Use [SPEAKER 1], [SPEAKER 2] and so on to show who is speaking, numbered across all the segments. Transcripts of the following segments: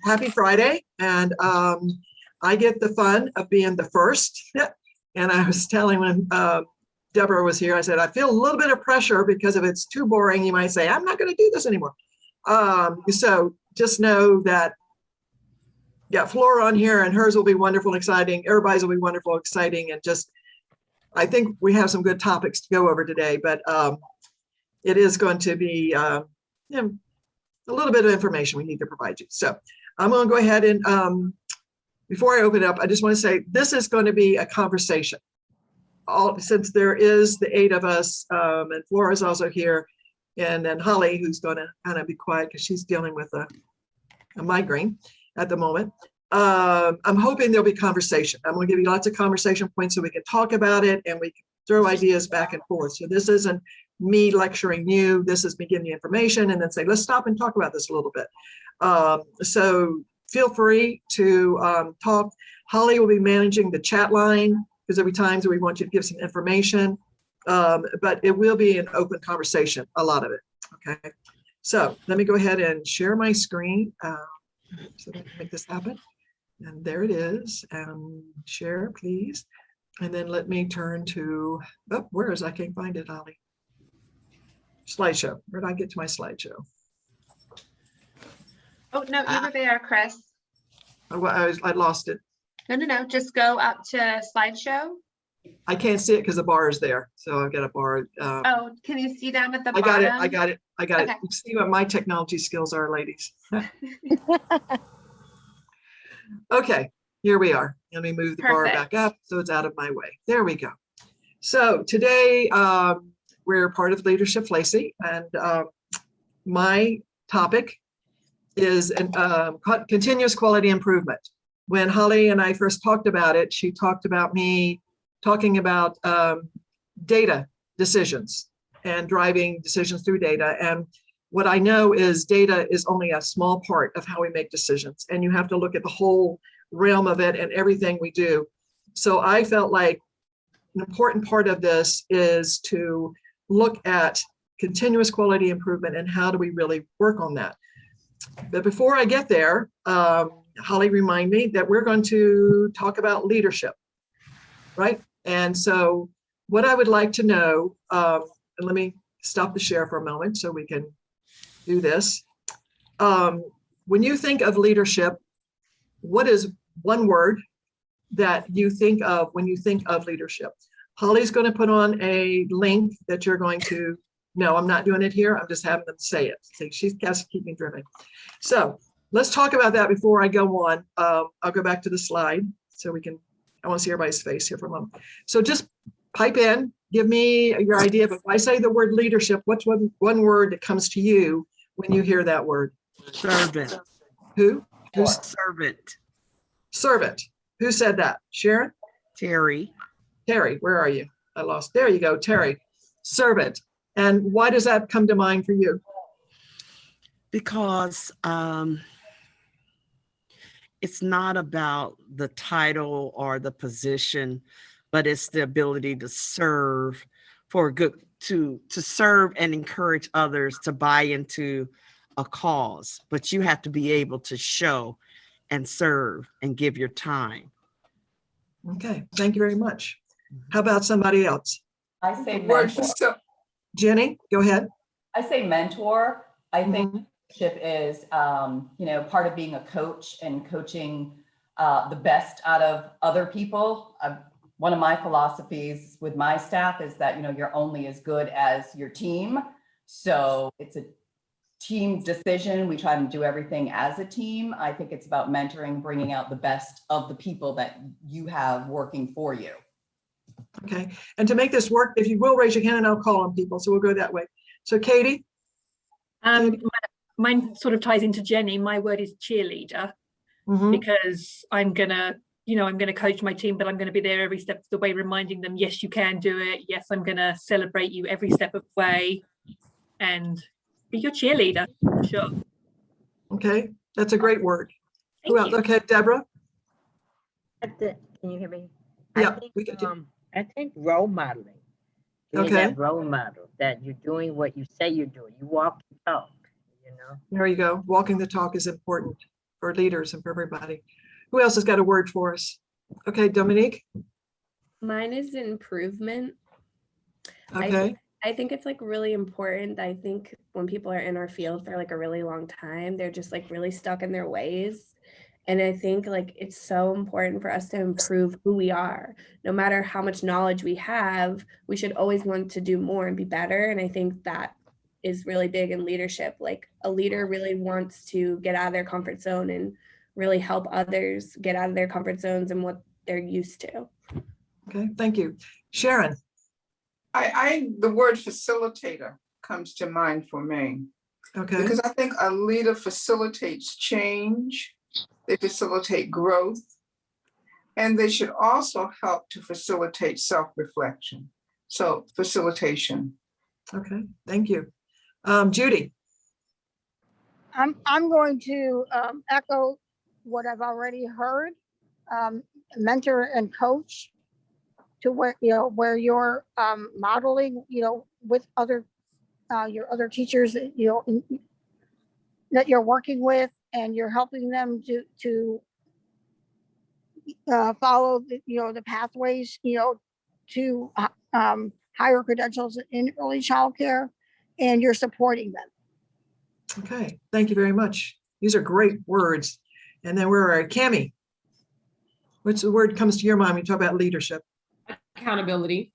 [SPEAKER 1] Happy Friday. And I get the fun of being the first. And I was telling when Deborah was here, I said, I feel a little bit of pressure because if it's too boring, you might say, I'm not going to do this anymore. So just know that, yeah, Flora on here and hers will be wonderful, exciting. Everybody's will be wonderful, exciting. And just, I think we have some good topics to go over today, but it is going to be a little bit of information we need to provide you. So I'm going to go ahead and before I open it up, I just want to say this is going to be a conversation. Since there is the 8 of us, and Flora is also here, and then Holly, who's going to kind of be quiet because she's dealing with a migraine at the moment. I'm hoping there'll be conversation. I'm going to give you lots of conversation points so we can talk about it and we can throw ideas back and forth. So this isn't me lecturing you. This is me giving you information and then say, let's stop and talk about this a little bit. So feel free to talk. Holly will be managing the chat line because there'll be times where we want you to give some information, but it will be an open conversation, a lot of it, okay? So let me go ahead and share my screen so that I can make this happen. And there it is, and share, please. And then let me turn to, oh, where is, I can't find it, Holly. Slideshow, where did I get to my slideshow?
[SPEAKER 2] Oh, no, you were there, Chris.
[SPEAKER 1] I lost it.
[SPEAKER 2] No, just go up to slideshow.
[SPEAKER 1] I can't see it because the bar is there. So I've got a bar.
[SPEAKER 2] Oh, can you see down at the
[SPEAKER 1] I got
[SPEAKER 2] bottom?
[SPEAKER 1] it. I got it.
[SPEAKER 2] Okay.
[SPEAKER 1] You see what my technology skills are, ladies. Okay, here we are. Let me move the bar back up so it's out of my way. There we go. So today we're part of Leadership Lacey, and my topic is continuous quality improvement. When Holly and I first talked about it, she talked about me talking about data decisions and driving decisions through data. And what I know is data is only a small part of how we make decisions. And you have to look at the whole realm of it and everything we do. So I felt like an important part of this is to look at continuous quality improvement and how do we really work on that. But before I get there, Holly remind me that we're going to talk about leadership, right? And so what I would like to know, and let me stop the share for a moment so we can do this. When you think of leadership, what is one word that you think of when you think of leadership? Holly's going to put on a link that you're going to, no, I'm not doing it here. I'm just having them say it. See, she's got to keep me driven. So let's talk about that before I go on. I'll go back to the slide so we can, I want to see everybody's face here for a moment. So just pipe in, give me your idea. But if I say the word leadership, what's one word that comes to you when you hear that word?
[SPEAKER 3] Servant.
[SPEAKER 1] Who?
[SPEAKER 3] Who's servant?
[SPEAKER 1] Servant. Who said that? Sharon?
[SPEAKER 3] Terry.
[SPEAKER 1] Terry, where are you? I lost. There you go, Terry. Servant. And why does that come to mind for you?
[SPEAKER 3] Because it's not about the title or the position, but it's the ability to serve for good, to serve and encourage others to buy into a cause. But you have to be able to show and serve and give your time.
[SPEAKER 1] Okay, thank you very much. How about somebody else?
[SPEAKER 4] I say mentor.
[SPEAKER 1] Jenny, go ahead.
[SPEAKER 4] I say mentor. I think leadership is, part of being a coach and coaching the best out of other people. One of my philosophies with my staff is that, you're only as good as your team. So it's a team decision. We try to do everything as a team. I think it's about mentoring, bringing out the best of the people that you have working for you.
[SPEAKER 1] Okay, and to make this work, if you will raise your hand and I'll call on people. So we'll go that way. So Katie?
[SPEAKER 5] Mine sort of ties into Jenny. My word is cheerleader, because I'm gonna coach my team, but I'm gonna be there every step of the way, reminding them, yes, you can do it. Yes, I'm gonna celebrate you every step of the way and be your cheerleader, for sure.
[SPEAKER 1] Okay, that's a great word.
[SPEAKER 5] Thank
[SPEAKER 1] Who else?
[SPEAKER 5] you.
[SPEAKER 1] Okay, Deborah?
[SPEAKER 6] Can you hear me?
[SPEAKER 1] Yeah,
[SPEAKER 6] I think role modeling. Being that role model, that you're doing what you say you're doing. You walk the talk,
[SPEAKER 1] There you go. Walking the talk is important. for leaders and for everybody. Who else has got a word for us? Okay, Dominique.
[SPEAKER 7] Mine is improvement.
[SPEAKER 1] Okay.
[SPEAKER 7] I think it's like really important. I think when people are in our field for like a really long time, they're just like really stuck in their ways. And I think like it's so important for us to improve who we are. No matter how much knowledge we have, we should always want to do more and be better. And I think that is really big in leadership. Like a leader really wants to get out of their comfort zone and really help others get out of their comfort zones and what they're used to.
[SPEAKER 1] Okay, thank you. Sharon.
[SPEAKER 8] The word facilitator comes to mind for me.
[SPEAKER 1] Okay.
[SPEAKER 8] Because I think a leader facilitates change, they facilitate growth, and they should also help to facilitate self-reflection. So facilitation.
[SPEAKER 1] Okay, thank you. Judy.
[SPEAKER 9] I'm going to echo what I've already heard. Mentor and coach to where you're modeling, with other your other teachers, that you're working with, and you're helping them to follow the pathways, to higher credentials in early childcare, and you're supporting them.
[SPEAKER 1] Okay, thank you very much. These are great words. And then we're Cammie. What's the word comes to your mind when you talk about leadership?
[SPEAKER 10] Accountability.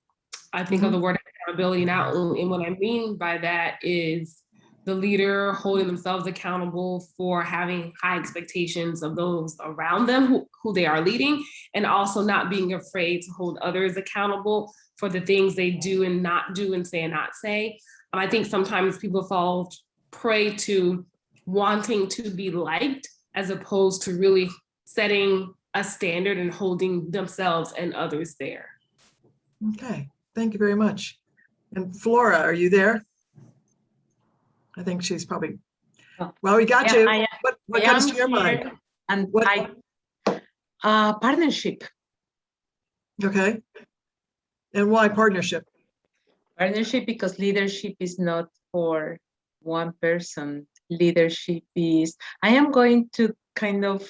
[SPEAKER 10] I think of the word accountability now, and what I mean by that is the leader holding themselves accountable for having high expectations of those around them who they are leading, and also not being afraid to hold others accountable for the things they do and not do and say and not say. I think sometimes people fall prey to wanting to be liked as opposed to really setting a standard and holding themselves and others there.
[SPEAKER 1] Okay, thank you very much. And Flora, are you there? I think she's probably, well, we got you. What comes to your mind?
[SPEAKER 11] And partnership.
[SPEAKER 1] Okay. And why partnership?
[SPEAKER 11] Partnership because leadership is not for one person. Leadership is, I am going to kind of,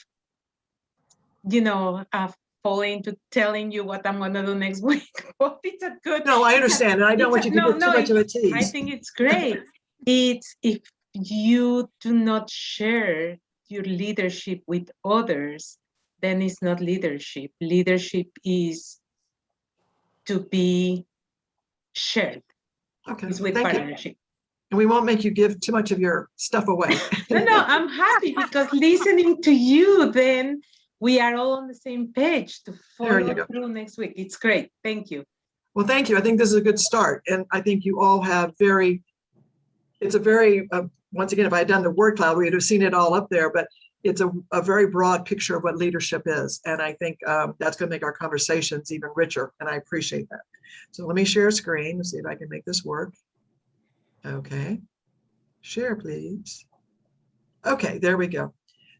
[SPEAKER 11] fall into telling you what I'm going to do next week. But it's a good.
[SPEAKER 1] No, I understand. And I don't want you to get too much of a tease.
[SPEAKER 11] I think it's great. It's if you do not share your leadership with others, then it's not leadership. Leadership is to be shared.
[SPEAKER 1] Okay,
[SPEAKER 11] It's with
[SPEAKER 1] thank
[SPEAKER 11] partnership.
[SPEAKER 1] you. And we won't make you give too much of your stuff away.
[SPEAKER 11] No, I'm happy because listening to you, then we are all on the same page to follow through next week. It's great. Thank you.
[SPEAKER 1] Well, thank you. I think this is a good start. And I think you all have it's a very, once again, if I had done the word cloud, we'd have seen it all up there, but it's a very broad picture of what leadership is. And I think that's going to make our conversations even richer. And I appreciate that. So let me share a screen and see if I can make this work. Okay. Share, please. Okay, there we go.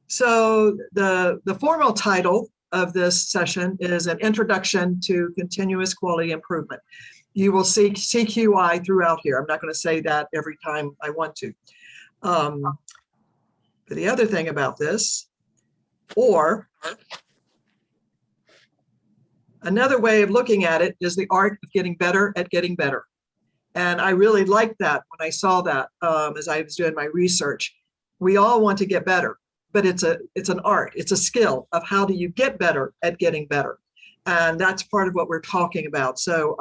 [SPEAKER 1] So the formal title of this session is an introduction to continuous quality improvement. You will see CQI throughout here. I'm not going to say that every time I want to. The other thing about this, or another way of looking at it, is the art of getting better at getting better. And I really liked that when I saw that as I was doing my research. We all want to get better, but it's an art, it's a skill of how do you get better at getting better. And that's part of what we're talking about. So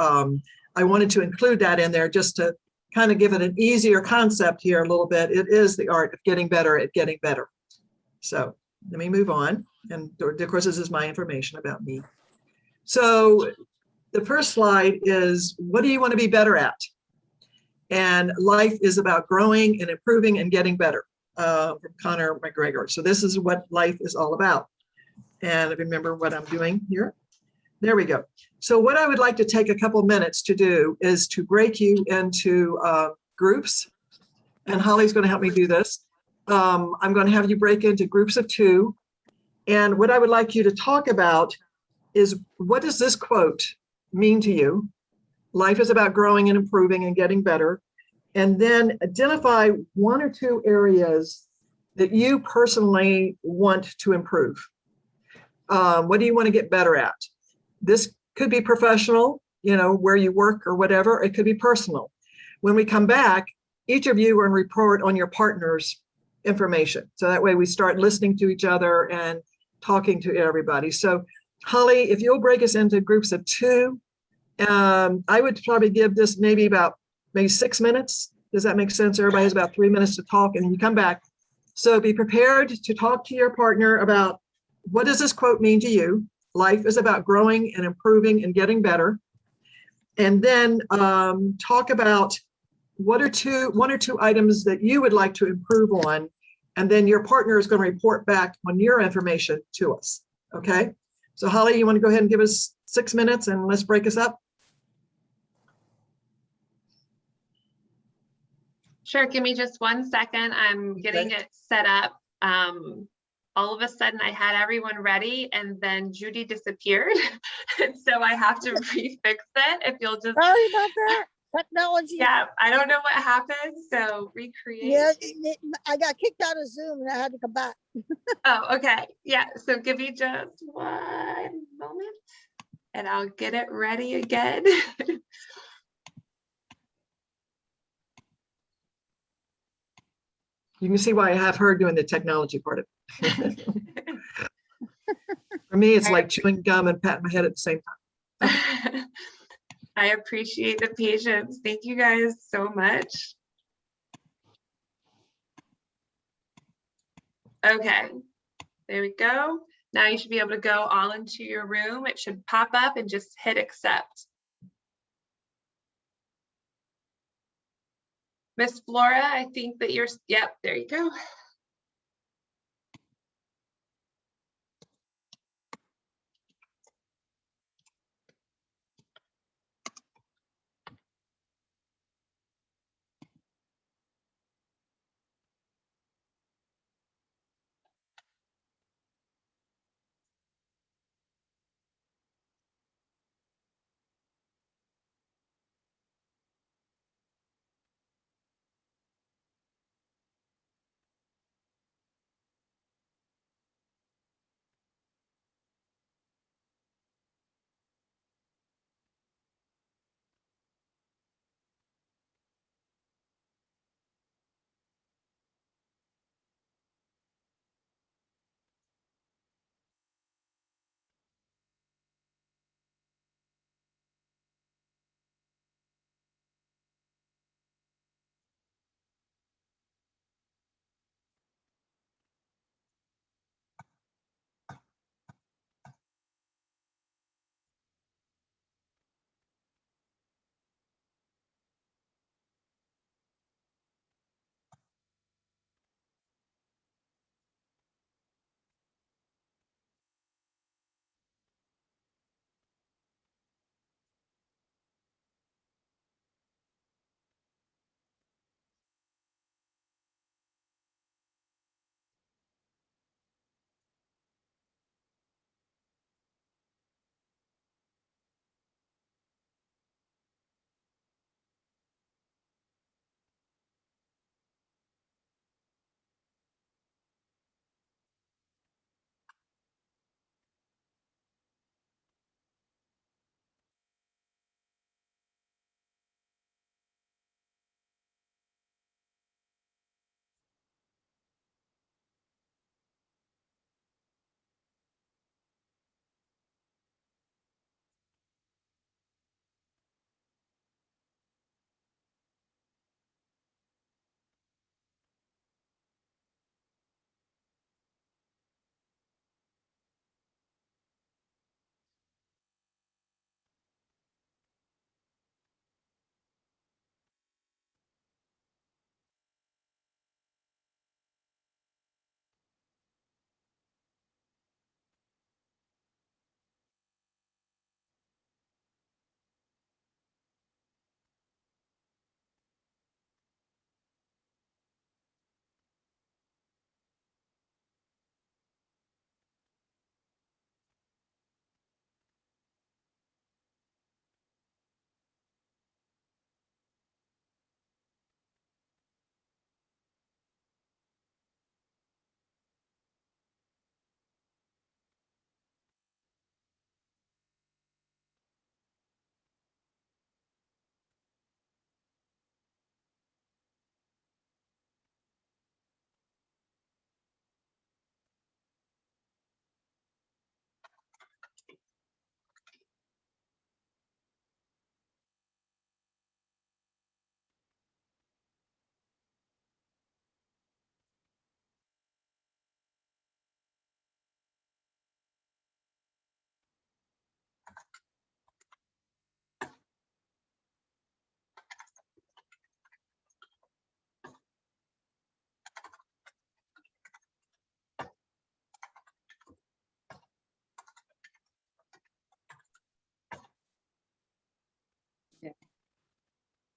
[SPEAKER 1] I wanted to include that in there just to kind of give it an easier concept here a little bit. It is the art of getting better at getting better. So let me move on. And of course, this is my information about me. So the first slide is, what do you want to be better at? And life is about growing and improving and getting better, from Connor McGregor. So this is what life is all about. And remember what I'm doing here. There we go. So what I would like to take a couple minutes to do is to break you into groups. And Holly's going to help me do this. I'm going to have you break into groups of 2. And what I would like you to talk about is, what does this quote mean to you? Life is about growing and improving and getting better. And then identify 1 or 2 areas that you personally want to improve. What do you want to get better at? This could be professional, where you work or whatever. It could be personal. When we come back, each of you are going to report on your partner's information. So that way we start listening to each other and talking to everybody. So Holly, if you'll break us into groups of 2, I would probably give this maybe 6 minutes. Does that make sense? Everybody has about 3 minutes to talk, and then you come back. So be prepared to talk to your partner about, what does this quote mean to you? Life is about growing and improving and getting better. And then talk about one or two items that you would like to improve on. And then your partner is going to report back on your information to us. Okay. So Holly, you want to go ahead and give us 6 minutes and let's break us up?
[SPEAKER 2] Sure, give me just 1 second. I'm getting it set up. All of a sudden I had everyone ready and then Judy disappeared. And so I have to refix it. If you'll just.
[SPEAKER 9] Sorry about that. Technology.
[SPEAKER 2] Yeah, I don't know what happened. So recreate.
[SPEAKER 9] Yeah, I got kicked out of Zoom and I had to come back.
[SPEAKER 2] Oh, okay. Yeah, so give me just 1 moment and I'll get it ready again.
[SPEAKER 1] You can see why I have her doing the technology part of it. For me, it's like chewing gum and patting my head at the same time.
[SPEAKER 2] I appreciate the patience. Thank you guys so much. Okay, there we go. Now you should be able to go all into your room. It should pop up and just hit accept. Miss Flora, I think that you're, yep, there you go.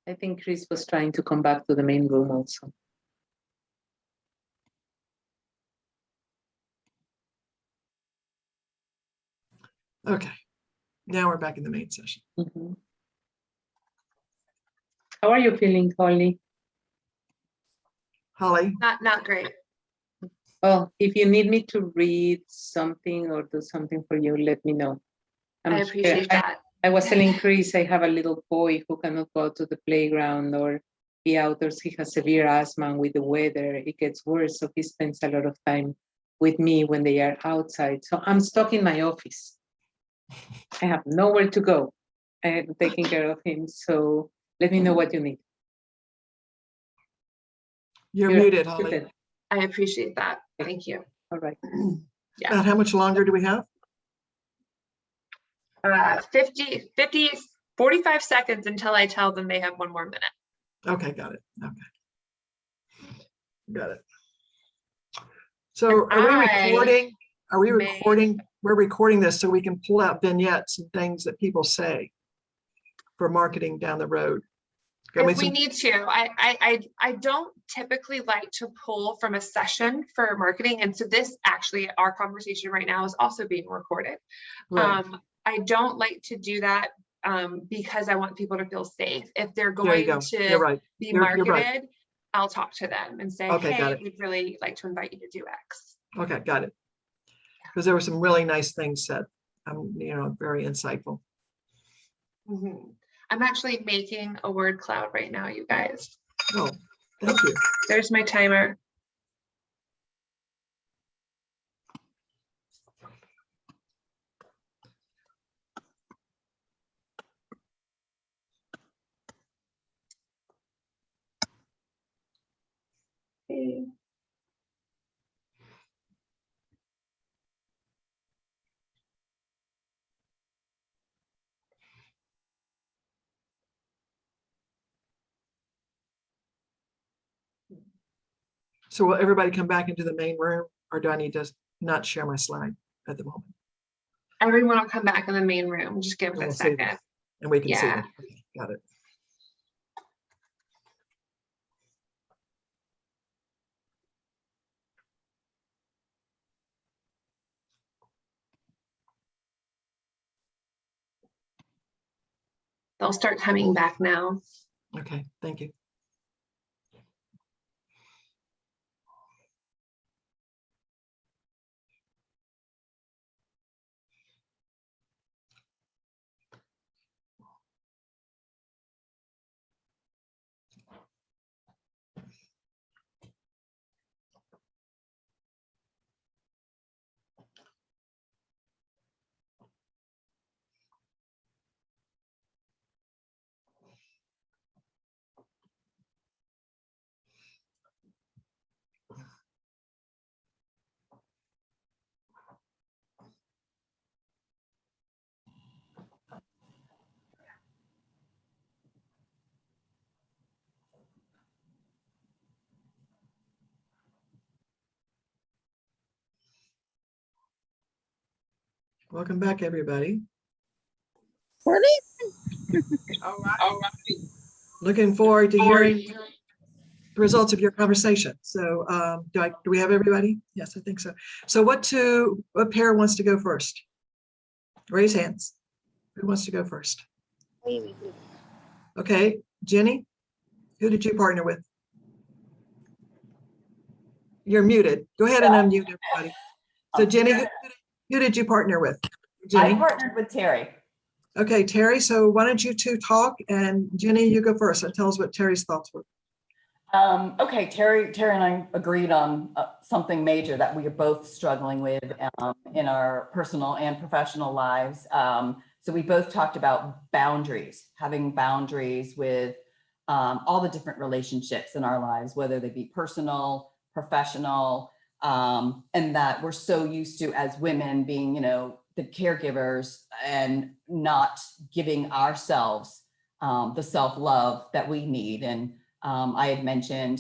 [SPEAKER 11] I think Chris was trying to come back to the main room also.
[SPEAKER 1] Okay, now we're back in the main session.
[SPEAKER 11] Mm-hmm. How are you feeling, Holly?
[SPEAKER 1] Holly?
[SPEAKER 2] Not great.
[SPEAKER 11] Oh, if you need me to read something or do something for you, let me know.
[SPEAKER 2] I appreciate that.
[SPEAKER 11] I was telling Chris I have a little boy who cannot go to the playground or be outdoors. He has severe asthma, and with the weather, it gets worse. So he spends a lot of time with me when they are outside. So I'm stuck in my office. I have nowhere to go. I am taking care of him. So let me know what you need.
[SPEAKER 1] You're muted, Holly.
[SPEAKER 2] I appreciate that. Thank you.
[SPEAKER 11] All right.
[SPEAKER 2] Yeah.
[SPEAKER 1] About how much longer do we have?
[SPEAKER 2] 45 seconds until I tell them they have 1 more minute.
[SPEAKER 1] Okay, got it. Okay. Got it. So are we recording? Are we recording? We're recording this so we can pull out vignettes and things that people say for marketing down the road.
[SPEAKER 2] If we need to. I don't typically like to pull from a session for marketing. And so this actually, our conversation right now is also being recorded.
[SPEAKER 1] Right.
[SPEAKER 2] I don't like to do that because I want people to feel safe. If they're
[SPEAKER 1] There you
[SPEAKER 2] going
[SPEAKER 1] go.
[SPEAKER 2] to
[SPEAKER 1] You're right.
[SPEAKER 2] be
[SPEAKER 1] You're
[SPEAKER 2] marketed,
[SPEAKER 1] right.
[SPEAKER 2] I'll talk to them and say,
[SPEAKER 1] Okay, got
[SPEAKER 2] hey,
[SPEAKER 1] it.
[SPEAKER 2] we'd really like to invite you to do X.
[SPEAKER 1] Okay, got it. Because there were some really nice things said. Very insightful.
[SPEAKER 2] Mm-hmm. I'm actually making a word cloud right now, you guys.
[SPEAKER 1] Oh, thank you.
[SPEAKER 2] There's my timer. Okay.
[SPEAKER 1] So will everybody come back into the main room, or do I need to not share my slide at the moment?
[SPEAKER 2] Everyone will come back in the main room. Just give it a second.
[SPEAKER 1] And we can see
[SPEAKER 2] Yeah.
[SPEAKER 1] it. Okay, got it.
[SPEAKER 2] They'll start coming back now.
[SPEAKER 1] Okay, thank you. Welcome back, everybody.
[SPEAKER 8] All right.
[SPEAKER 1] Looking forward to hearing the results of your conversation. So do we have everybody? Yes, I think so. So what pair wants to go first? Raise hands. Who wants to go first? Okay, Jenny, who did you partner with? You're muted. Go ahead and unmute everybody. So Jenny, who did you partner with? Jenny?
[SPEAKER 4] I partnered with Terry.
[SPEAKER 1] Okay, Terry, so why don't you two talk, and Jenny, you go first and tell us what Terry's thoughts were.
[SPEAKER 4] Okay, Terry and I agreed on something major that we are both struggling with in our personal and professional lives. So we both talked about boundaries, having boundaries with all the different relationships in our lives, whether they be personal, professional, and that we're so used to as women being, the caregivers and not giving ourselves the self-love that we need. And I had mentioned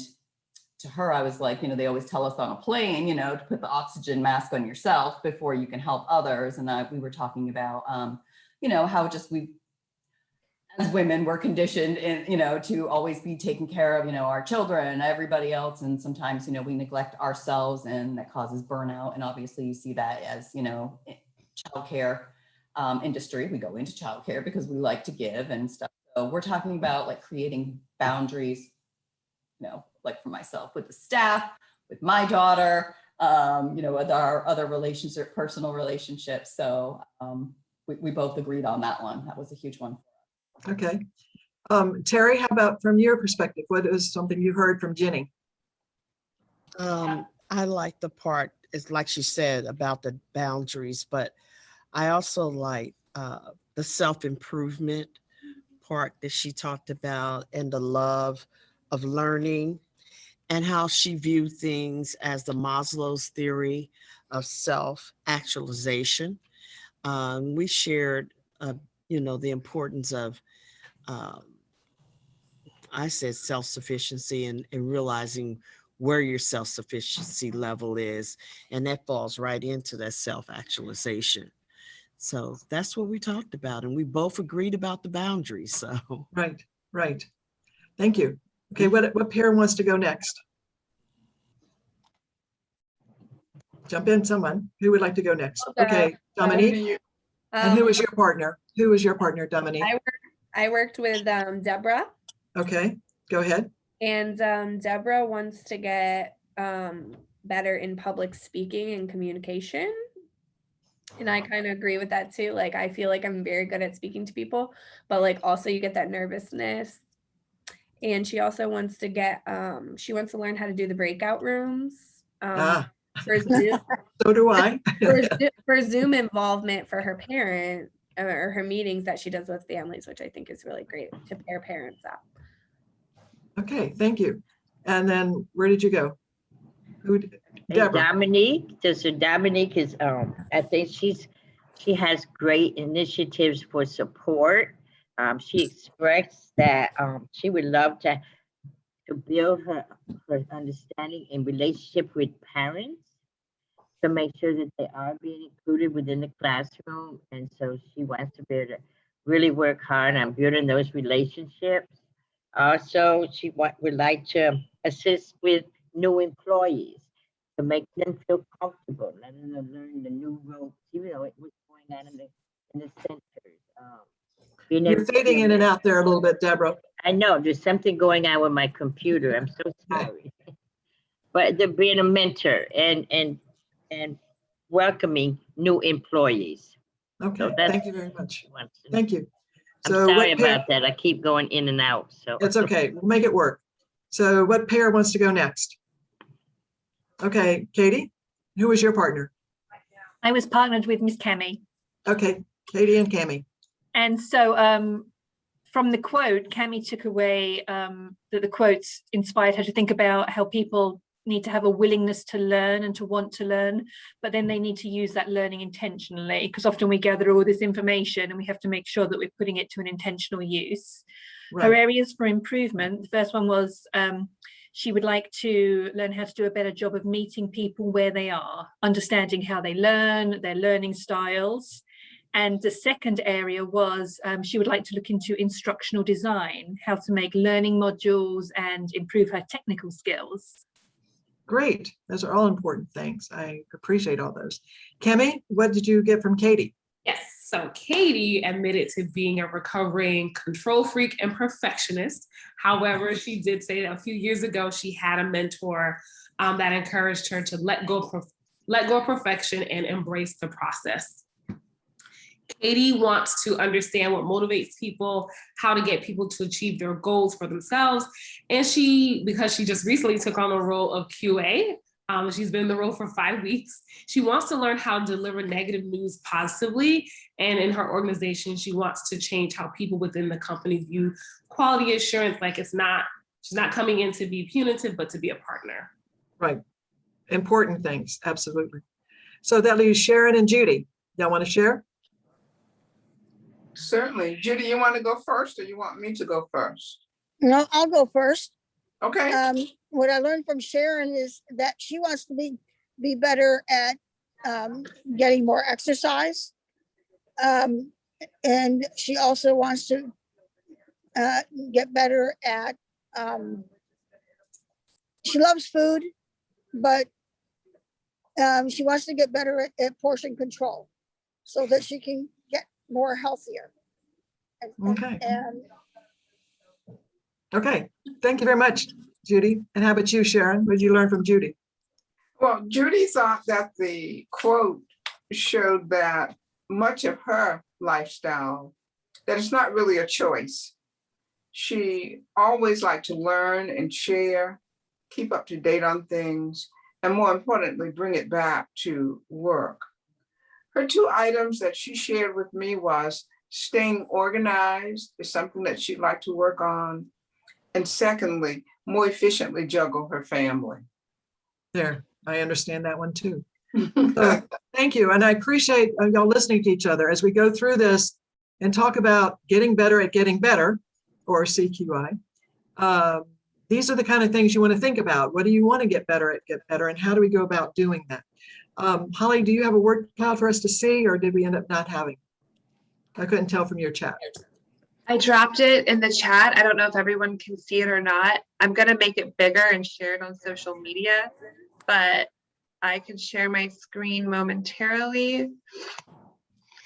[SPEAKER 4] to her, I was like, they always tell us on a plane, to put the oxygen mask on yourself before you can help others. And we were talking about, how just as women, we're conditioned in, to always be taking care of, our children and everybody else. And sometimes, we neglect ourselves, and that causes burnout. And obviously you see that as, childcare industry. We go into childcare because we like to give and stuff. So we're talking about like creating boundaries, like for myself with the staff, with my daughter, with our other relationship, personal relationships. So we both agreed on that one. That was a huge one.
[SPEAKER 1] Okay. Terry, how about from your perspective? What is something you heard from Jenny?
[SPEAKER 3] I like the part, it's like she said about the boundaries, but I also like the self-improvement part that she talked about, and the love of learning, and how she viewed things as the Maslow's theory of self-actualization. We shared, the importance of, I said self-sufficiency, and realizing where your self-sufficiency level is. And that falls right into that self-actualization. So that's what we talked about. And we both agreed about the boundaries. So
[SPEAKER 1] Right. Thank you. Okay, what pair wants to go next? Jump in, someone. Who would like to go next? Okay, Dominique. And who was your partner? Who was your partner, Dominique?
[SPEAKER 7] I worked with Deborah.
[SPEAKER 1] Okay, go ahead.
[SPEAKER 7] And Deborah wants to get better in public speaking and communication. And I kind of agree with that too. Like, I feel like I'm very good at speaking to people, but like also you get that nervousness. And she also wants to get, she wants to learn how to do the breakout rooms. For Zoom,
[SPEAKER 1] so do I.
[SPEAKER 7] for Zoom involvement for her parent or her meetings that she does with families, which I think is really great to pair parents up.
[SPEAKER 1] Okay, thank you. And then where did you go? Deborah.
[SPEAKER 6] Dominique. So Dominique is, I think she has great initiatives for support. She expressed that she would love to build her understanding and relationship with parents, to make sure that they are being included within the classroom. And so she wants to be able to really work hard on building those relationships. Also, she would like to assist with new employees, to make them feel comfortable, letting them learn the new ropes, even though it was going on in the centers.
[SPEAKER 1] You're fading in and out there a little bit, Deborah.
[SPEAKER 6] I know there's something going on with my computer. I'm so sorry. But they're being a mentor and welcoming new employees.
[SPEAKER 1] Okay,
[SPEAKER 6] so
[SPEAKER 1] thank you very much. Thank you.
[SPEAKER 6] I'm sorry about that. I keep going in and out. So
[SPEAKER 1] it's okay. We'll make it work. So what pair wants to go next? Okay, Katie, who was your partner?
[SPEAKER 5] I was partnered with Miss Cami.
[SPEAKER 1] Okay, Katie and Cami.
[SPEAKER 5] And so from the quote, Cami took away that the quotes inspired her to think about how people need to have a willingness to learn and to want to learn, but then they need to use that learning intentionally, because often we gather all this information and we have to make sure that we're putting it to an intentional use. Right. Her areas for improvement, the first one was she would like to learn how to do a better job of meeting people where they are, understanding how they learn, their learning styles. And the second area was she would like to look into instructional design, how to make learning modules and improve her technical skills.
[SPEAKER 1] Great. Those are all important things. I appreciate all those. Kemi, what did you get from Katie?
[SPEAKER 10] Yes. So Katie admitted to being a recovering control freak and perfectionist. However, she did say that a few years ago, she had a mentor that encouraged her to let go of perfection and embrace the process. Katie wants to understand what motivates people, how to get people to achieve their goals for themselves. And because she just recently took on the role of QA, she's been in the role for 5 weeks. She wants to learn how to deliver negative news positively. And in her organization, she wants to change how people within the company view quality assurance. Like she's not coming in to be punitive, but to be a partner.
[SPEAKER 1] Right. Important things. Absolutely. So that leaves Sharon and Judy. Y'all want to share?
[SPEAKER 8] Certainly. Judy, you want to go first or you want me to go first?
[SPEAKER 9] No, I'll go first.
[SPEAKER 8] Okay.
[SPEAKER 9] What I learned from Sharon is that she wants to be better at getting more exercise. And she also wants to get better at, she loves food, but she wants to get better at portion control so that she can get more healthier.
[SPEAKER 1] Okay.
[SPEAKER 9] And
[SPEAKER 1] Okay, thank you very much, Judy. And how about you, Sharon? What did you learn from Judy?
[SPEAKER 8] Well, Judy thought that the quote showed that much of her lifestyle, that it's not really a choice. She always liked to learn and share, keep up to date on things, and more importantly, bring it back to work. Her two items that she shared with me was staying organized is something that she'd like to work on. And secondly, more efficiently juggle her family.
[SPEAKER 1] There, I understand that one too. So, thank you. And I appreciate y'all listening to each other as we go through this and talk about getting better at getting better, or CQI. These are the kind of things you want to think about. What do you want to get better at, and how do we go about doing that? Holly, do you have a word cloud for us to see, or did we end up not having? I couldn't tell from your chat.
[SPEAKER 2] I dropped it in the chat. I don't know if everyone can see it or not. I'm going to make it bigger and share it on social media, but I can share my screen momentarily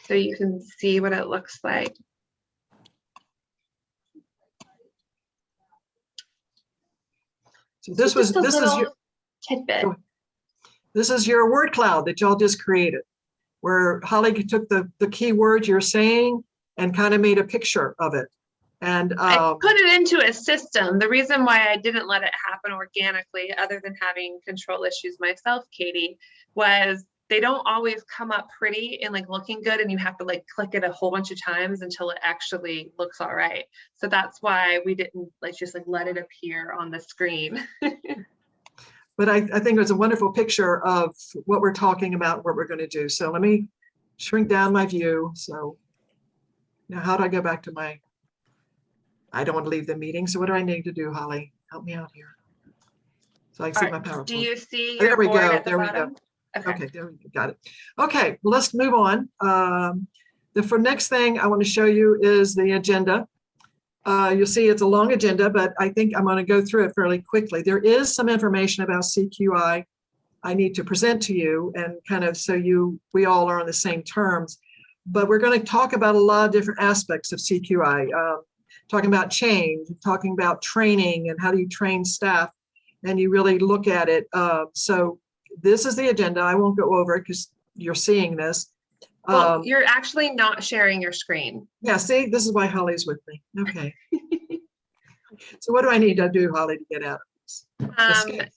[SPEAKER 2] so you can see what it looks like.
[SPEAKER 1] So this is your
[SPEAKER 2] tidbit.
[SPEAKER 1] This is your word cloud that y'all just created, where Holly took the key words you're saying and kind of made a picture of it. And
[SPEAKER 2] I put it into a system. The reason why I didn't let it happen organically, other than having control issues myself, Katie, was they don't always come up pretty and like looking good, and you have to like click it a whole bunch of times until it actually looks all right. So that's why we didn't like just like let it appear on the screen.
[SPEAKER 1] But I think it was a wonderful picture of what we're talking about, what we're going to do. So let me shrink down my view. So now how do I go back to my, I don't want to leave the meeting. So what do I need to do, Holly? Help me out here. So I can see my PowerPoint.
[SPEAKER 2] Do you see
[SPEAKER 1] There
[SPEAKER 2] your
[SPEAKER 1] we
[SPEAKER 2] board
[SPEAKER 1] go.
[SPEAKER 2] at the
[SPEAKER 1] There we
[SPEAKER 2] bottom?
[SPEAKER 1] go. Okay, there we go. Got it. Okay, well, let's move on. The next thing I want to show you is the agenda. You'll see it's a long agenda, but I think I'm going to go through it fairly quickly. There is some information about CQI I need to present to you, and kind of so we all are on the same terms. But we're going to talk about a lot of different aspects of CQI, talking about change, talking about training, and how do you train staff, and you really look at it. So this is the agenda. I won't go over it because you're seeing this.
[SPEAKER 2] Well, you're actually not sharing your screen.
[SPEAKER 1] Yeah, see, this is why Holly's with me. Okay. So what do I need to do, Holly, to get out of this? Escape.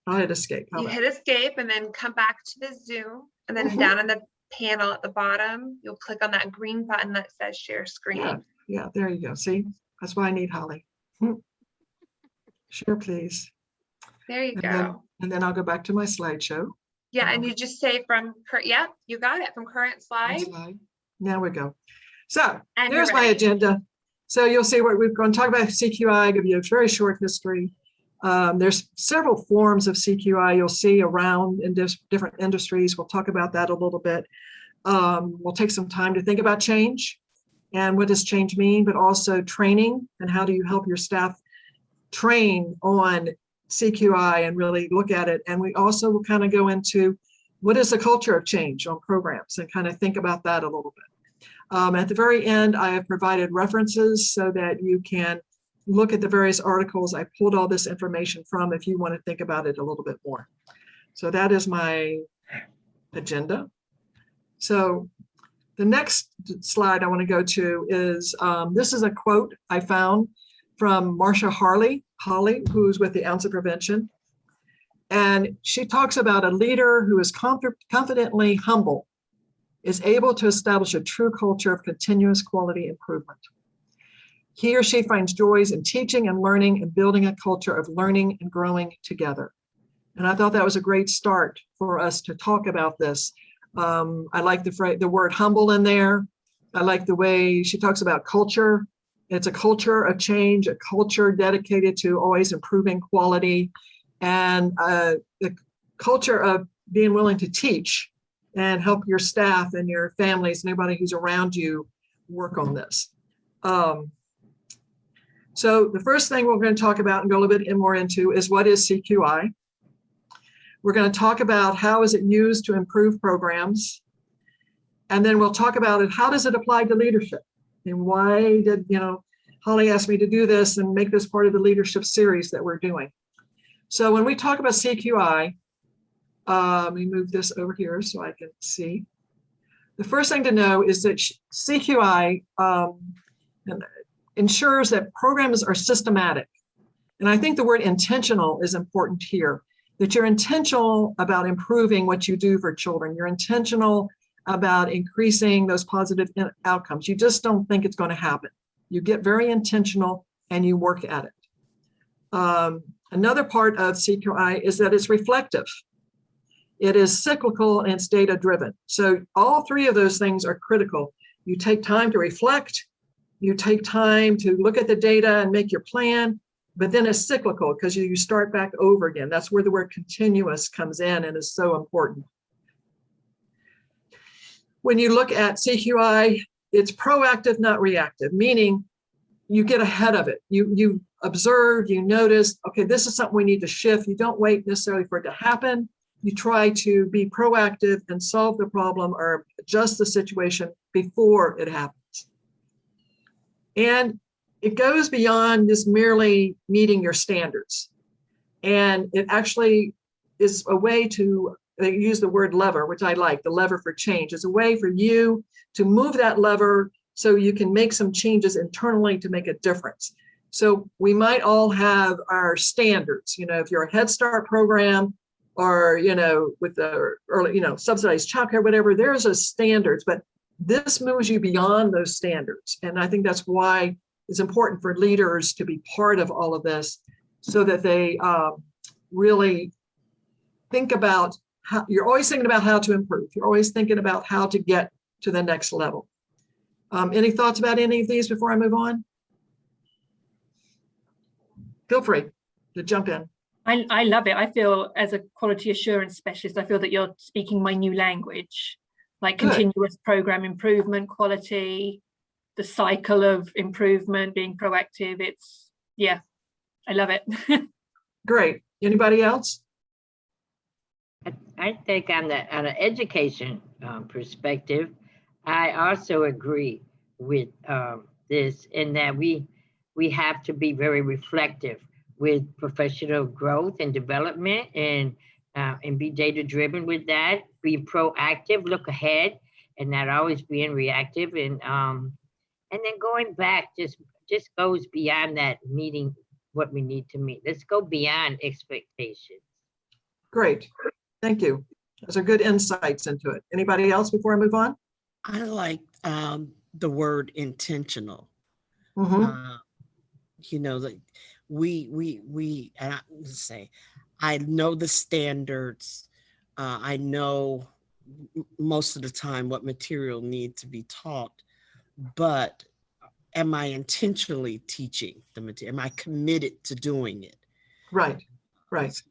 [SPEAKER 1] I'll hit escape.
[SPEAKER 2] You hit escape and then come back to the Zoom, and then down in the panel at the bottom, you'll click on that green button that says share screen.
[SPEAKER 1] Yeah, there you go. See, that's why I need Holly. Share, please.
[SPEAKER 2] There you go.
[SPEAKER 1] And then I'll go back to my slideshow.
[SPEAKER 2] Yeah, and you just say from, yeah, you got it, from current slide.
[SPEAKER 1] Now we go. So
[SPEAKER 2] and
[SPEAKER 1] there's my agenda. So you'll see what we're going to talk about CQI. I'll give you a very short history. There's several forms of CQI you'll see around in different industries. We'll talk about that a little bit. We'll take some time to think about change and what does change mean, but also training and how do you help your staff train on CQI and really look at it. And we also will kind of go into what is the culture of change on programs and kind of think about that a little bit. At the very end, I have provided references so that you can look at the various articles I pulled all this information from if you want to think about it a little bit more. So that is my agenda. So the next slide I want to go to is, this is a quote I found from Marcia Holly, who's with the Ounce of Prevention. And she talks about a leader who is confidently humble, is able to establish a true culture of continuous quality improvement. He or she finds joys in teaching and learning and building a culture of learning and growing together. And I thought that was a great start for us to talk about this. I like the word humble in there. I like the way she talks about culture. It's a culture of change, a culture dedicated to always improving quality, and the culture of being willing to teach and help your staff and your families and everybody who's around you work on this. So the first thing we're going to talk about and go a little bit more into is what is CQI. We're going to talk about how is it used to improve programs. And then we'll talk about it, how does it apply to leadership? And why did, Holly asked me to do this and make this part of the leadership series that we're doing. So when we talk about CQI, let me move this over here so I can see. The first thing to know is that CQI ensures that programs are systematic. And I think the word intentional is important here, that you're intentional about improving what you do for children. You're intentional about increasing those positive outcomes. You just don't think it's going to happen. You get very intentional and you work at it. Another part of CQI is that it's reflective. It is cyclical and it's data driven. So all three of those things are critical. You take time to reflect, you take time to look at the data and make your plan, but then it's cyclical because you start back over again. That's where the word continuous comes in and is so important. When you look at CQI, it's proactive, not reactive, meaning you get ahead of it. You observe, you notice, okay, this is something we need to shift. You don't wait necessarily for it to happen. You try to be proactive and solve the problem or adjust the situation before it happens. And it goes beyond just merely meeting your standards. And it actually is a way to, they use the word lever, which I like, the lever for change. It's a way for you to move that lever so you can make some changes internally to make a difference. So we might all have our standards, if you're a Head Start program or, with the early, subsidized childcare, whatever, there's a standards, but this moves you beyond those standards. And I think that's why it's important for leaders to be part of all of this so that they really think about how, you're always thinking about how to improve. You're always thinking about how to get to the next level. Any thoughts about any of these before I move on? Feel free to jump in.
[SPEAKER 5] I love it. I feel as a quality assurance specialist, I feel that you're speaking my new language, like
[SPEAKER 1] Good.
[SPEAKER 5] Continuous program improvement, quality, the cycle of improvement, being proactive. It's, yeah, I love it.
[SPEAKER 1] Great. Anybody else?
[SPEAKER 6] I think on an education perspective, I also agree with this in that we have to be very reflective with professional growth and development and be data driven with that, be proactive, look ahead and not always being reactive. And then going back just goes beyond that, meeting what we need to meet. Let's go beyond expectations.
[SPEAKER 1] Great. Thank you. Those are good insights into it. Anybody else before I move on?
[SPEAKER 3] I like the word intentional.
[SPEAKER 1] Mm-hmm.
[SPEAKER 3] That we and I say, I know the standards. I know most of the time what material needs to be taught, but am I intentionally teaching the material? Am I committed to doing it?
[SPEAKER 1] Right. Right.
[SPEAKER 3] So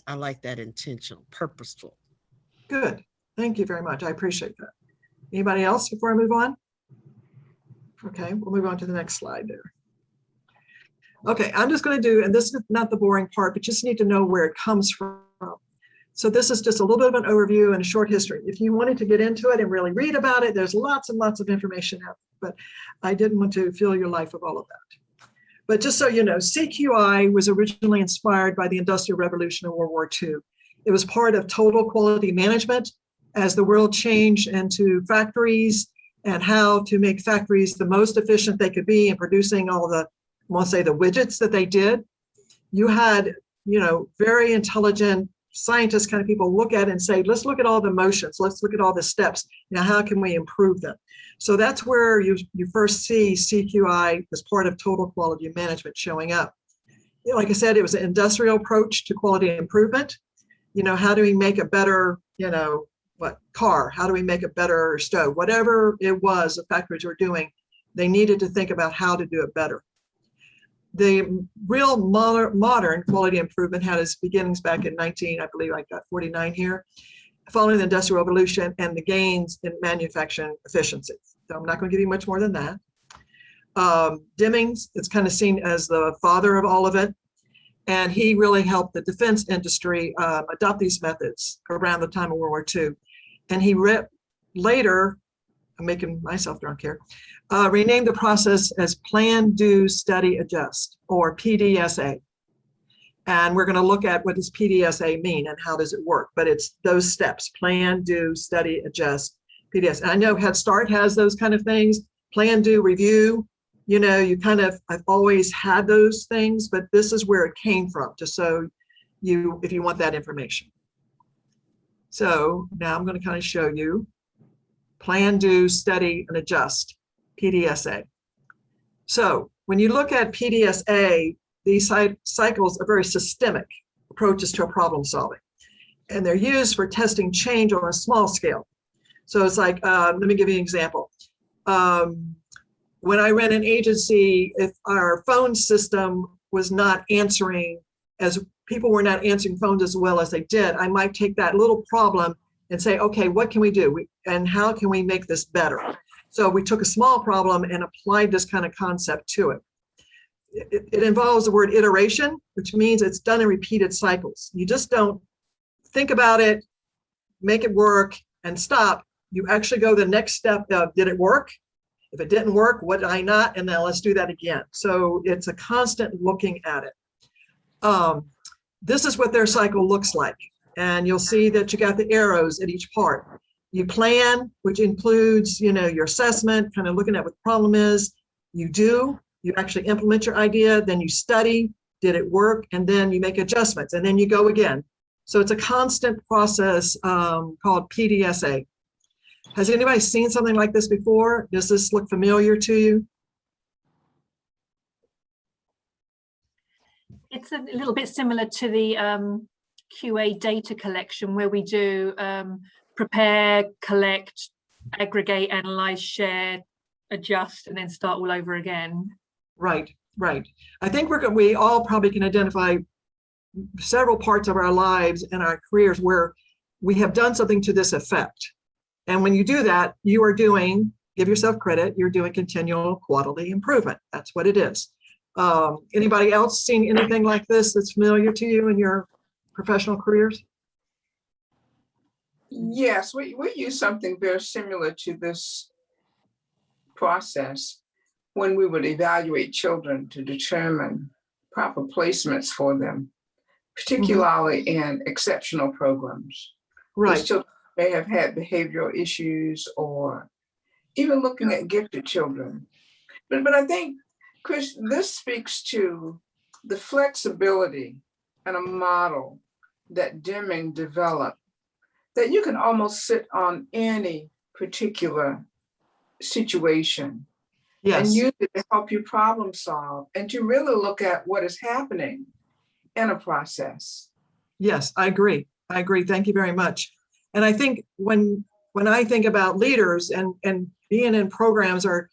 [SPEAKER 3] I like that intentional, purposeful.
[SPEAKER 1] Good. Thank you very much. I appreciate that. Anybody else before I move on? Okay, we'll move on to the next slide there. Okay, I'm just going to do, and this is not the boring part, but just need to know where it comes from. So this is just a little bit of an overview and a short history. If you wanted to get into it and really read about it, there's lots and lots of information out there, but I didn't want to fill your life with all of that. But just so you know, CQI was originally inspired by the Industrial Revolution in World War II. It was part of total quality management as the world changed into factories and how to make factories the most efficient they could be in producing all the, I want to say, the widgets that they did. You had, very intelligent scientists kind of people look at it and say, let's look at all the motions, let's look at all the steps. Now, how can we improve them? So that's where you first see CQI as part of total quality management showing up. Like I said, it was an industrial approach to quality improvement. How do we make a better, car? How do we make a better stove? Whatever it was the factories were doing, they needed to think about how to do it better. The real modern quality improvement had its beginnings back in 49 here, following the Industrial Revolution and the gains in manufacturing efficiency. So I'm not going to give you much more than that. Demings, it's kind of seen as the father of all of it. And he really helped the defense industry adopt these methods around the time of World War II. And he later, I'm making myself drunk here, renamed the process as Plan, Do, Study, Adjust, or PDSA. And we're going to look at what does PDSA mean and how does it work, but it's those steps: plan, do, study, adjust, PDSA. And I know Head Start has those kind of things: plan, do, review. You know, I've always had those things, but this is where it came from, just so if you want that information. So now I'm going to kind of show you plan, do, study, and adjust, PDSA. So when you look at PDSA, these cycles are very systemic approaches to problem solving, and they're used for testing change on a small scale. So it's like, let me give you an example. When I ran an agency, if our phone system was not answering, as people were not answering phones as well as they did, I might take that little problem and say, okay, what can we do? And how can we make this better? So we took a small problem and applied this kind of concept to it. It involves the word iteration, which means it's done in repeated cycles. You just don't think about it, make it work, and stop. You actually go the next step of, did it work? If it didn't work, what did I not? And now let's do that again. So it's a constant looking at it. This is what their cycle looks like. And you'll see that you got the arrows at each part. You plan, which includes, your assessment, kind of looking at what the problem is. You do. You actually implement your idea, then you study, did it work, and then you make adjustments, and then you go again. So it's a constant process called PDSA. Has anybody seen something like this before? Does this look familiar to you?
[SPEAKER 5] It's a little bit similar to the QA data collection, where we do prepare, collect, aggregate, analyze, share, adjust, and then start all over again. Right. I think we all probably can identify several parts of our lives and our careers where we have done something to this effect. And when you do that, you are doing, give yourself credit, you're doing continual quality improvement. That's what it is. Anybody else seen anything like this that's familiar to you in your professional careers?
[SPEAKER 8] Yes, we use something very similar to this process when we would evaluate children to determine proper placements for them, particularly in exceptional programs.
[SPEAKER 1] Right.
[SPEAKER 8] These children may have had behavioral issues, or even looking at gifted children. But I think, Chris, this speaks to the flexibility and a model that Deming developed, that you can almost sit on any particular situation. Yes. And use it to help you problem solve and to really look at what is happening in a process.
[SPEAKER 1] Yes, I agree. Thank you very much. And I think when I think about leaders and being in programs or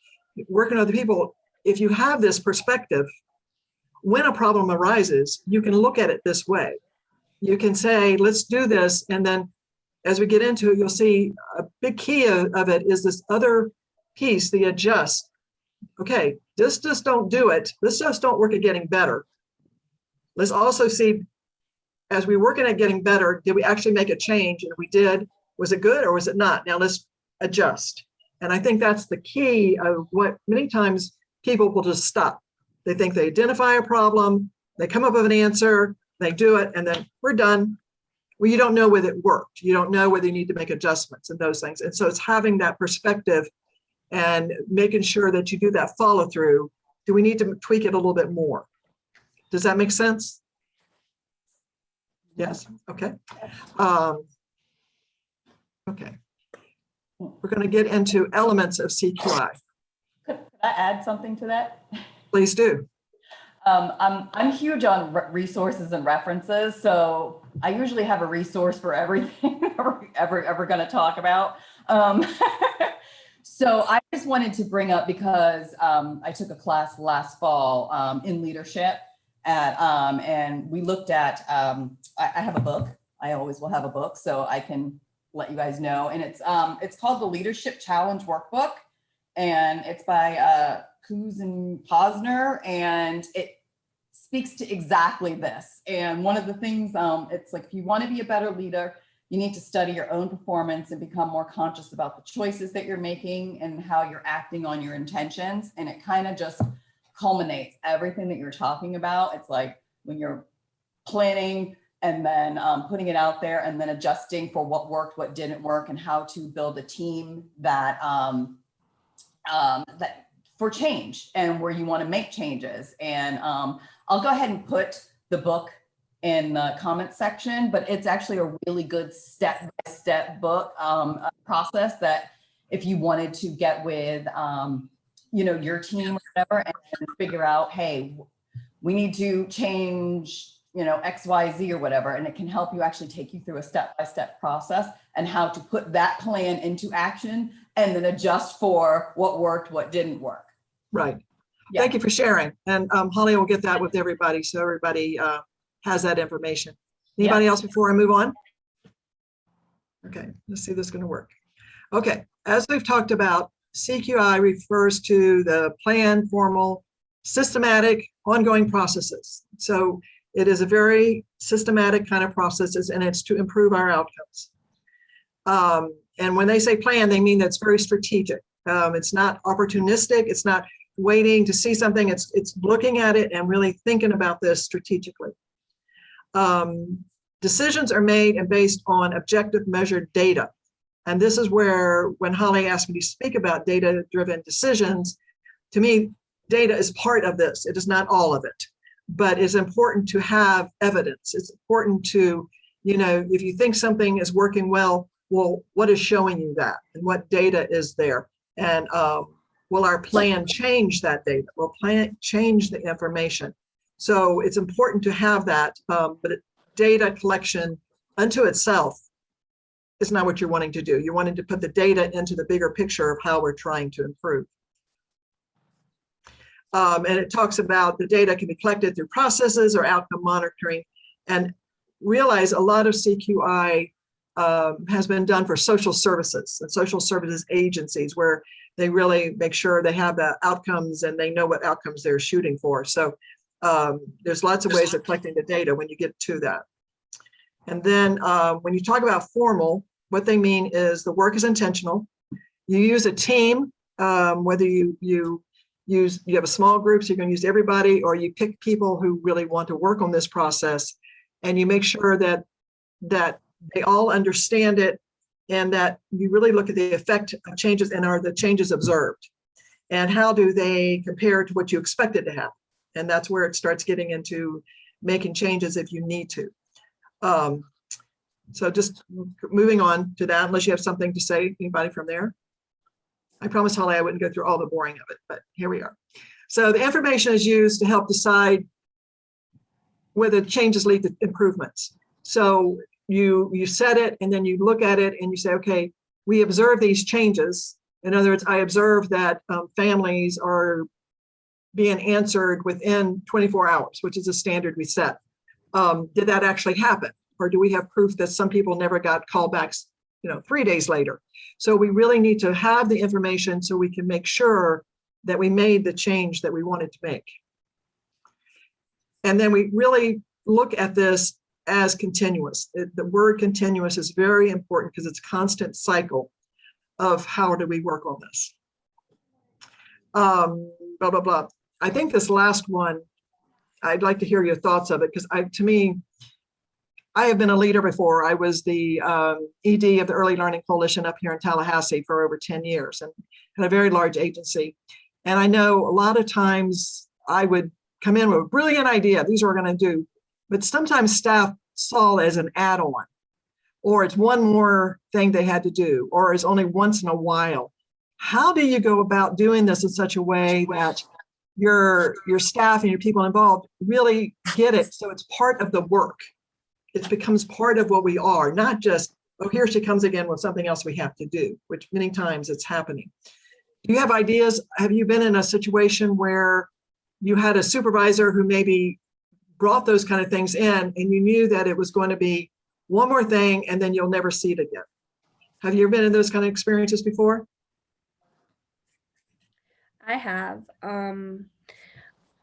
[SPEAKER 1] working with other people, if you have this perspective, when a problem arises, you can look at it this way. You can say, let's do this. And then as we get into it, you'll see a big key of it is this other piece, the adjust. Okay, just don't do it. Let's just don't work at getting better. Let's also see, as we're working at getting better, did we actually make a change? And if we did, was it good or was it not? Now let's adjust. And I think that's the key of what many times people will just stop. They think they identify a problem, they come up with an answer, they do it, and then we're done. Well, you don't know whether it worked. You don't know whether you need to make adjustments and those things. And so it's having that perspective and making sure that you do that follow through. Do we need to tweak it a little bit more? Does that make sense? Yes, okay. Okay. We're going to get into elements of CQI.
[SPEAKER 4] Could I add something to that?
[SPEAKER 1] Please do.
[SPEAKER 4] I'm huge on resources and references, so I usually have a resource for everything we're ever going to talk about. So I just wanted to bring up, because I took a class last fall in leadership and we looked at, I have a book. I always will have a book, so I can let you guys know. And it's called the Leadership Challenge Workbook, and it's by Coos and Posner, and it speaks to exactly this. And one of the things, it's like, if you want to be a better leader, you need to study your own performance and become more conscious about the choices that you're making and how you're acting on your intentions. And it kind of just culminates everything that you're talking about. It's like when you're planning and then putting it out there and then adjusting for what worked, what didn't work, and how to build a team that that for change and where you want to make changes. And I'll go ahead and put the book in the comment section, but it's actually a really good step-by-step book process that if you wanted to get with your team or whatever and figure out, hey, we need to change XYZ or whatever, and it can help you actually take you through a step-by-step process and how to put that plan into action and then adjust for what worked, what didn't work.
[SPEAKER 1] Right.
[SPEAKER 4] Yeah.
[SPEAKER 1] Thank you for sharing. And Holly will get that with everybody, so everybody has that information. Anybody else before I move on? Okay, let's see if this is going to work. Okay, as we've talked about, CQI refers to the planned, formal, systematic, ongoing processes. So it is a very systematic kind of processes, and it's to improve our outcomes. And when they say plan, they mean that's very strategic. It's not opportunistic. It's not waiting to see something. It's looking at it and really thinking about this strategically. Decisions are made and based on objective measured data. And this is where, when Holly asked me to speak about data-driven decisions, to me, data is part of this. It is not all of it, but it's important to have evidence. It's important to, if you think something is working well, what is showing you that, and what data is there? And will our plan change that data? Will plan change the information? So it's important to have that, but data collection unto itself is not what you're wanting to do. You're wanting to put the data into the bigger picture of how we're trying to improve. And it talks about the data can be collected through processes or outcome monitoring, and realize a lot of CQI has been done for social services and social services agencies, where they really make sure they have the outcomes and they know what outcomes they're shooting for. So there's lots of ways of collecting the data when you get to that. And then when you talk about formal, what they mean is the work is intentional. You use a team, whether you have a small group, so you're going to use everybody, or you pick people who really want to work on this process, and you make sure that they all understand it, and that you really look at the effect of changes and are the changes observed, and how do they compare to what you expected to happen. And that's where it starts getting into making changes if you need to. So just moving on to that, unless you have something to say, anybody from there? I promised Holly I wouldn't go through all the boring of it, but here we are. So the information is used to help decide whether changes lead to improvements. So you set it, and then you look at it and you say, okay, we observe these changes. In other words, I observe that families are being answered within 24 hours, which is a standard we set. Did that actually happen? Or do we have proof that some people never got callbacks, 3 days later? So we really need to have the information so we can make sure that we made the change that we wanted to make. And then we really look at this as continuous. The word continuous is very important because it's a constant cycle of how do we work on this. Blah, blah, blah. I think this last one, I'd like to hear your thoughts of it, because to me, I have been a leader before. I was the ED of the Early Learning Coalition up here in Tallahassee for over 10 years and had a very large agency. And I know a lot of times I would come in with a brilliant idea, these are going to do, but sometimes staff saw it as an add-on, or it's one more thing they had to do, or it's only once in a while. How do you go about doing this in such a way that your staff and your people involved really get it, so it's part of the work? It becomes part of what we are, not just, oh, here she comes again with something else we have to do, which many times it's happening. Do you have ideas? Have you been in a situation where you had a supervisor who maybe brought those kind of things in, and you knew that it was going to be one more thing and then you'll never see it again? Have you ever been in those kind of experiences before?
[SPEAKER 7] I have.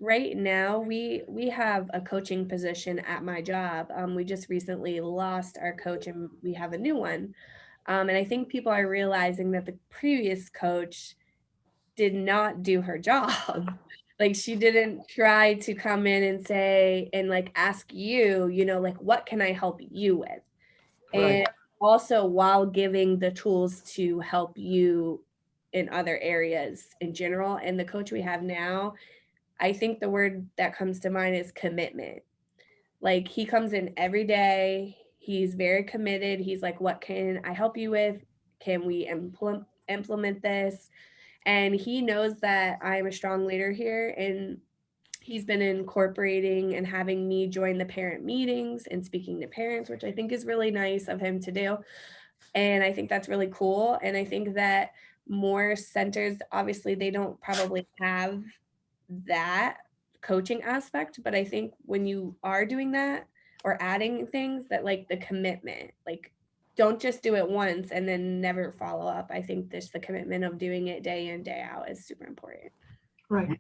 [SPEAKER 7] Right now, we have a coaching position at my job. We just recently lost our coach and we have a new one. And I think people are realizing that the previous coach did not do her job. Like she didn't try to come in and say, and like ask you, you know, like, what can I help you with? And also while giving the tools to help you in other areas in general. And the coach we have now, I think the word that comes to mind is commitment. Like he comes in every day. He's very committed. He's like, what can I help you with? Can we implement this? And he knows that I'm a strong leader here. And he's been incorporating and having me join the parent meetings and speaking to parents, which I think is really nice of him to do. And I think that's really cool. And I think that more centers, obviously, they don't probably have that coaching aspect, but I think when you are doing that or adding things, that like the commitment, like don't just do it once and then never follow up. I think this the commitment of doing it day in, day out is super important.
[SPEAKER 1] Right.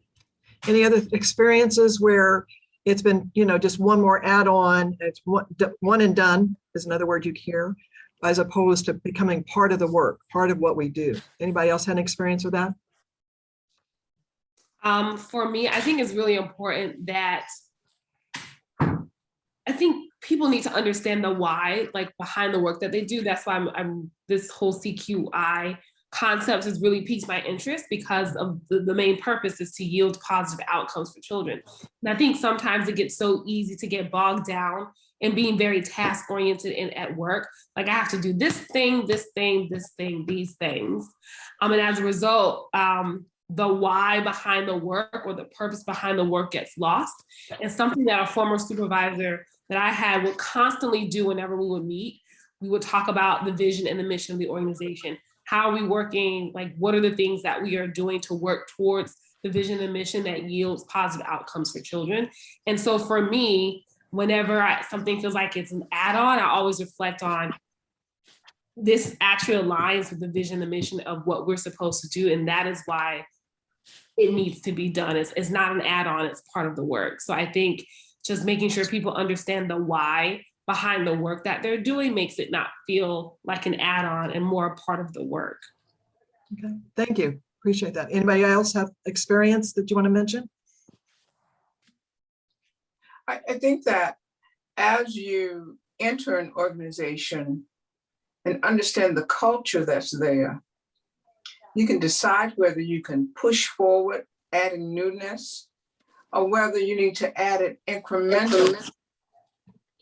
[SPEAKER 1] Any other experiences where it's been, you know, just one more add-on, it's one and done is another word you hear, as opposed to becoming part of the work, part of what we do? Anybody else had an experience with that?
[SPEAKER 10] For me, I think it's really important that I think people need to understand the why, like behind the work that they do. That's why I'm this whole CQI concept has really piqued my interest, because of the main purpose is to yield positive outcomes for children. And I think sometimes it gets so easy to get bogged down in being very task oriented and at work. Like I have to do this thing, this thing, this thing, these things. And as a result, the why behind the work or the purpose behind the work gets lost. And something that a former supervisor that I had would constantly do whenever we would meet, we would talk about the vision and the mission of the organization. How are we working? Like, what are the things that we are doing to work towards the vision and mission that yields positive outcomes for children? And so for me, whenever something feels like it's an add-on, I always reflect on this actually aligns with the vision, the mission of what we're supposed to do. And that is why it needs to be done. It's not an add-on, it's part of the work. So I think just making sure people understand the why behind the work that they're doing makes it not feel like an add-on and more a part of the work.
[SPEAKER 1] Okay, thank you. Appreciate that. Anybody else have experience that you want to mention?
[SPEAKER 8] I think that as you enter an organization and understand the culture that's there, you can decide whether you can push forward, adding newness, or whether you need to add it incrementally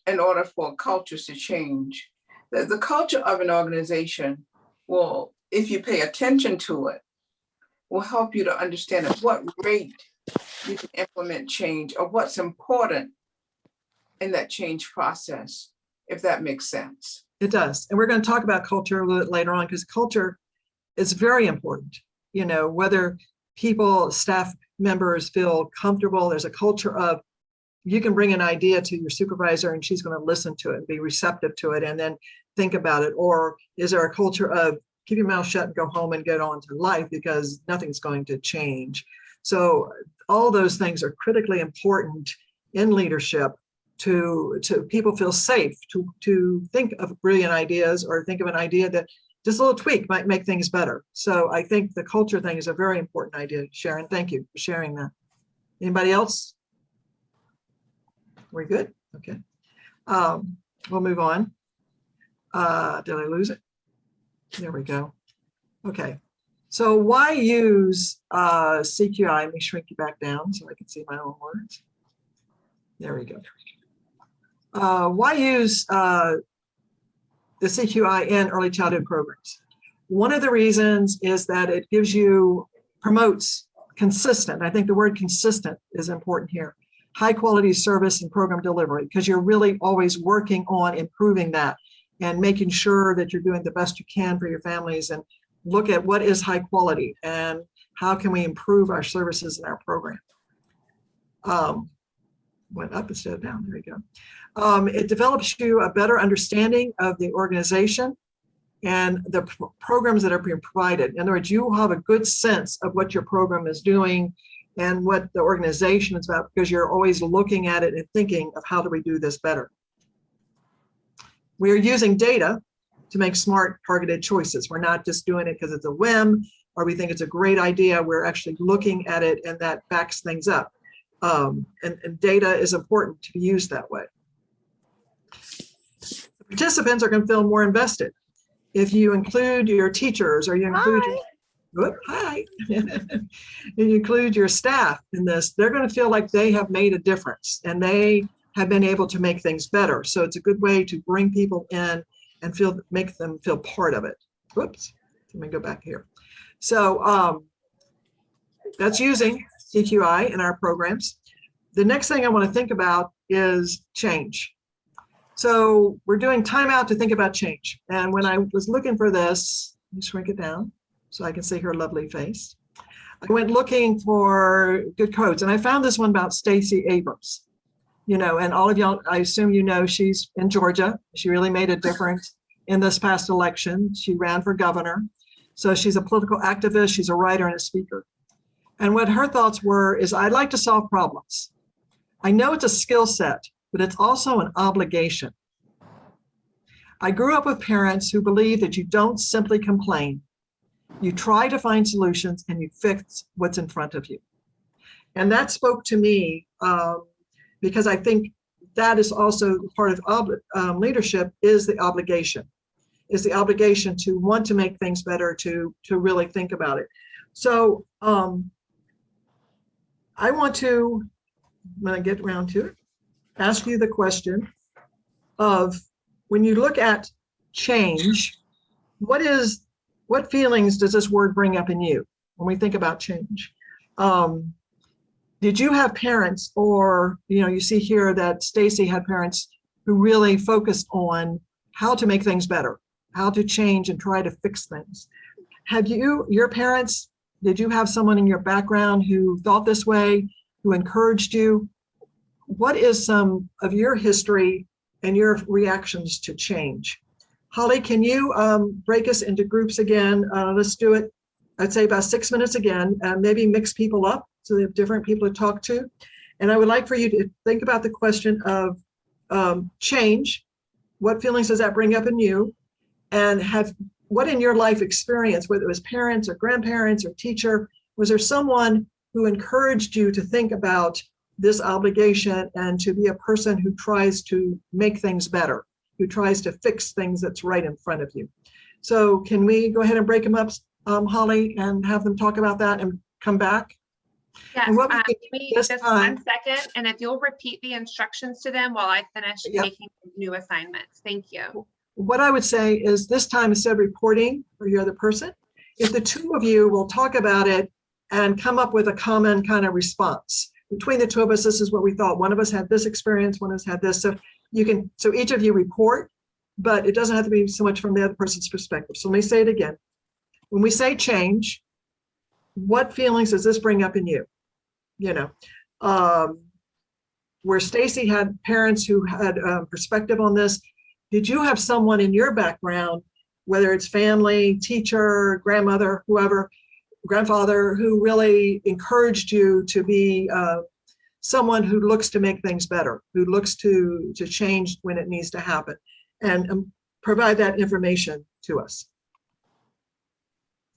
[SPEAKER 8] in order for cultures to change. The culture of an organization will, if you pay attention to it, will help you to understand at what rate you can implement change or what's important in that change process, if that makes sense.
[SPEAKER 1] It does. And we're going to talk about culture a little bit later on, because culture is very important. You know, whether people, staff members feel comfortable, there's a culture of, you can bring an idea to your supervisor and she's going to listen to it and be receptive to it and then think about it. Or is there a culture of keep your mouth shut and go home and get on to life because nothing's going to change? So all those things are critically important in leadership to people feel safe to think of brilliant ideas or think of an idea that just a little tweak might make things better. So I think the culture thing is a very important idea, Sharon. Thank you for sharing that. Anybody else? We're good? Okay. We'll move on. Did I lose it? There we go. Okay. So why use CQI? Let me shrink you back down so I can see my own words. There we go. Why use the CQI in early childhood programs? One of the reasons is that it gives you, promotes consistent. I think the word consistent is important here. High quality service and program delivery, because you're really always working on improving that and making sure that you're doing the best you can for your families, and look at what is high quality and how can we improve our services and our program. Went up instead of down, there you go. It develops you a better understanding of the organization and the programs that are being provided. In other words, you have a good sense of what your program is doing and what the organization is about, because you're always looking at it and thinking of how do we do this better. We're using data to make smart, targeted choices. We're not just doing it because it's a whim or we think it's a great idea. We're actually looking at it, and that backs things up. And data is important to be used that way. Participants are going to feel more invested. If you include your teachers, or you include and you include your staff in this, they're going to feel like they have made a difference and they have been able to make things better. So it's a good way to bring people in and make them feel part of it. Whoops, let me go back here. So that's using CQI in our programs. The next thing I want to think about is change. So we're doing timeout to think about change. And when I was looking for this, let me shrink it down so I can see her lovely face. I went looking for good quotes, and I found this one about Stacey Abrams. You know, and all of y'all, I assume you know, she's in Georgia. She really made a difference in this past election. She ran for governor. So she's a political activist, she's a writer and a speaker. And what her thoughts were is, I'd like to solve problems. I know it's a skill set, but it's also an obligation. I grew up with parents who believe that you don't simply complain. You try to find solutions and you fix what's in front of you. And that spoke to me because I think that is also part of leadership, is the obligation to want to make things better, to really think about it. So I want to, when I get around to it, ask you the question of, when you look at change, what feelings does this word bring up in you when we think about change? Did you have parents, or, you know, you see here that Stacey had parents who really focused on how to make things better, how to change and try to fix things? Have your parents, did you have someone in your background who thought this way, who encouraged you? What is some of your history and your reactions to change? Holly, can you break us into groups again? Let's do it, I'd say about 6 minutes again, maybe mix people up so they have different people to talk to. And I would like for you to think about the question of change. What feelings does that bring up in you? And what in your life experience, whether it was parents or grandparents or teacher, was there someone who encouraged you to think about this obligation and to be a person who tries to make things better, who tries to fix things that's right in front of you? So can we go ahead and break them up, Holly, and have them talk about that and come back?
[SPEAKER 2] Yes,
[SPEAKER 1] And what we
[SPEAKER 2] give me just 1 second, and if you'll repeat the instructions to them while I finish making new assignments. Thank you.
[SPEAKER 1] What I would say is, this time, instead of reporting for your other person, if the two of you will talk about it and come up with a common kind of response. Between the two of us, this is what we thought. One of us had this experience, one of us had this. So each of you report, but it doesn't have to be so much from the other person's perspective. So let me say it again. When we say change, what feelings does this bring up in you? You know, where Stacey had parents who had perspective on this, did you have someone in your background, whether it's family, teacher, grandmother, whoever, grandfather, who really encouraged you to be someone who looks to make things better, who looks to change when it needs to happen, and provide that information to us?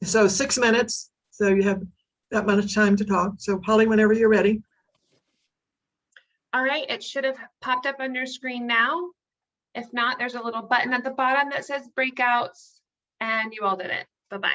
[SPEAKER 1] So 6 minutes, so you have that much time to talk. So Holly, whenever you're ready.
[SPEAKER 2] All right, it should have popped up on your screen now. If not, there's a little button at the bottom that says breakouts, and you all did it. Bye-bye.